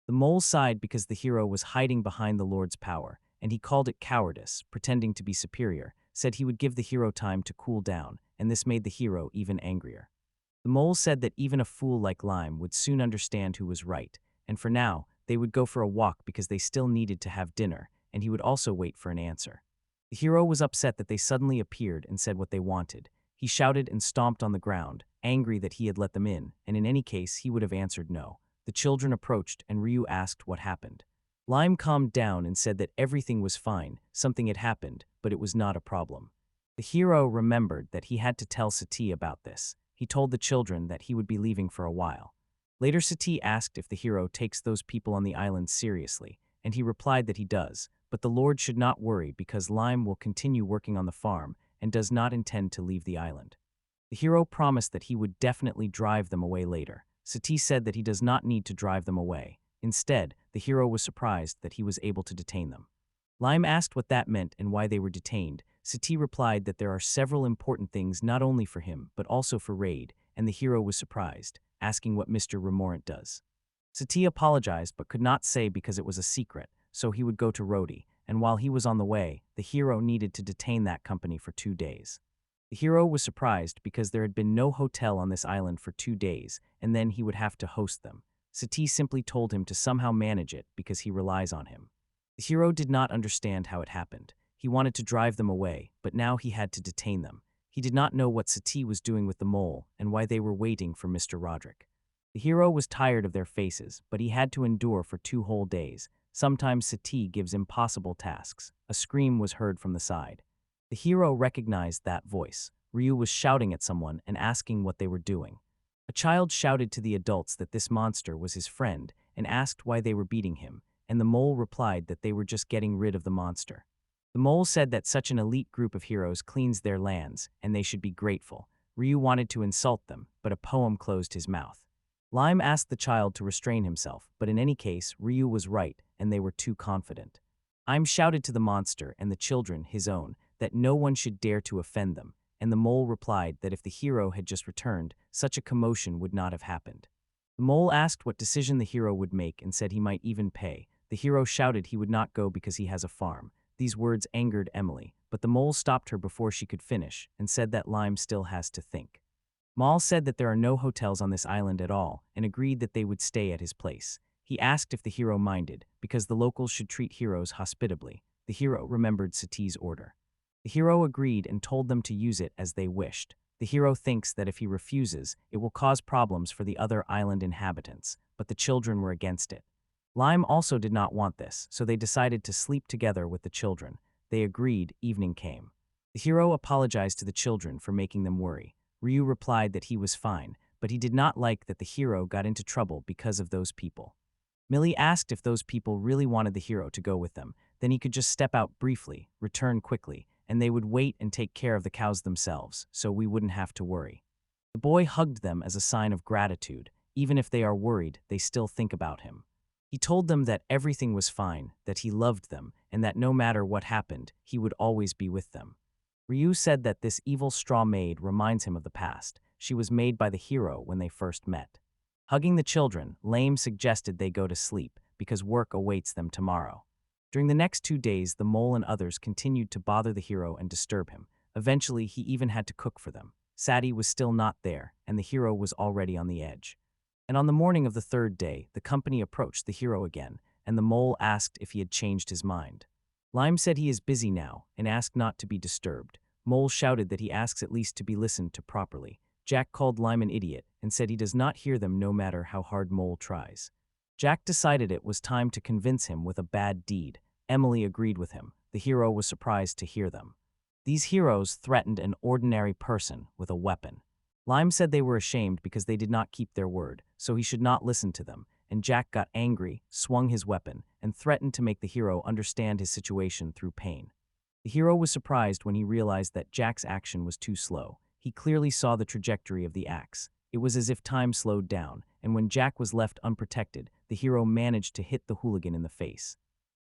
The mole sighed because the hero was hiding behind the Lord's power, and he called it cowardice, pretending to be superior, said he would give the hero time to cool down, and this made the hero even angrier. The mole said that even a fool like Lime would soon understand who was right, and for now, they would go for a walk because they still needed to have dinner, and he would also wait for an answer. The hero was upset that they suddenly appeared and said what they wanted. He shouted and stomped on the ground, angry that he had let them in, and in any case he would have answered no. The children approached and Ryu asked what happened. Lime calmed down and said that everything was fine, something had happened, but it was not a problem. The hero remembered that he had to tell Sati about this. He told the children that he would be leaving for a while. Later Sati asked if the hero takes those people on the island seriously, and he replied that he does, but the Lord should not worry because Lime will continue working on the farm and does not intend to leave the island. The hero promised that he would definitely drive them away later. Sati said that he does not need to drive them away. Instead, the hero was surprised that he was able to detain them. Lime asked what that meant and why they were detained. Sati replied that there are several important things not only for him but also for Raid, and the hero was surprised, asking what Mr. Remorant does. Sati apologized but could not say because it was a secret, so he would go to Rodi, and while he was on the way, the hero needed to detain that company for 2 days. The hero was surprised because there had been no hotel on this island for 2 days, and then he would have to host them. Sati simply told him to somehow manage it because he relies on him. The hero did not understand how it happened. He wanted to drive them away, but now he had to detain them. He did not know what Sati was doing with the mole and why they were waiting for Mr. Roderick. The hero was tired of their faces, but he had to endure for 2 whole days. Sometimes Sati gives impossible tasks. A scream was heard from the side. The hero recognized that voice. Ryu was shouting at someone and asking what they were doing. A child shouted to the adults that this monster was his friend and asked why they were beating him, and the mole replied that they were just getting rid of the monster. The mole said that such an elite group of heroes cleans their lands, and they should be grateful. Ryu wanted to insult them, but a poem closed his mouth. Lime asked the child to restrain himself, but in any case, Ryu was right, and they were too confident. Lime shouted to the monster and the children, his own, that no one should dare to offend them, and the mole replied that if the hero had just returned, such a commotion would not have happened. The mole asked what decision the hero would make and said he might even pay. The hero shouted he would not go because he has a farm. These words angered Emily, but the mole stopped her before she could finish and said that Lime still has to think. Mal said that there are no hotels on this island at all and agreed that they would stay at his place. He asked if the hero minded, because the locals should treat heroes hospitably. The hero remembered Sati's order. The hero agreed and told them to use it as they wished. The hero thinks that if he refuses, it will cause problems for the other island inhabitants, but the children were against it. Lime also did not want this, so they decided to sleep together with the children. They agreed. Evening came. The hero apologized to the children for making them worry. Ryu replied that he was fine, but he did not like that the hero got into trouble because of those people. Millie asked if those people really wanted the hero to go with them, then he could just step out briefly, return quickly, and they would wait and take care of the cows themselves, so we wouldn't have to worry. The boy hugged them as a sign of gratitude. Even if they are worried, they still think about him. He told them that everything was fine, that he loved them, and that no matter what happened, he would always be with them. Ryu said that this evil straw maid reminds him of the past. She was made by the hero when they first met. Hugging the children, Lame suggested they go to sleep because work awaits them tomorrow. During the next 2 days, the mole and others continued to bother the hero and disturb him. Eventually, he even had to cook for them. Sadia was still not there, and the hero was already on the edge. And on the morning of the 3rd day, the company approached the hero again, and the mole asked if he had changed his mind. Lime said he is busy now and asked not to be disturbed. Mole shouted that he asks at least to be listened to properly. Jack called Lime an idiot and said he does not hear them no matter how hard Mole tries. Jack decided it was time to convince him with a bad deed. Emily agreed with him. The hero was surprised to hear them. These heroes threatened an ordinary person with a weapon. Lime said they were ashamed because they did not keep their word, so he should not listen to them, and Jack got angry, swung his weapon, and threatened to make the hero understand his situation through pain. The hero was surprised when he realized that Jack's action was too slow. He clearly saw the trajectory of the axe. It was as if time slowed down, and when Jack was left unprotected, the hero managed to hit the hooligan in the face.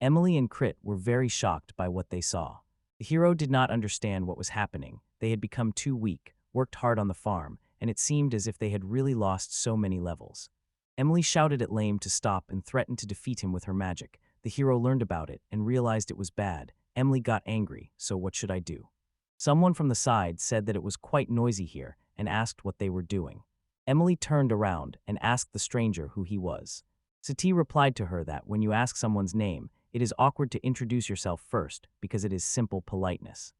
Emily and Crit were very shocked by what they saw. The hero did not understand what was happening. They had become too weak, worked hard on the farm, and it seemed as if they had really lost so many levels. Emily shouted at Lame to stop and threatened to defeat him with her magic. The hero learned about it and realized it was bad. Emily got angry, so what should I do? Someone from the side said that it was quite noisy here and asked what they were doing. Emily turned around and asked the stranger who he was. Sati replied to her that when you ask someone's name, it is awkward to introduce yourself first because it is simple politeness.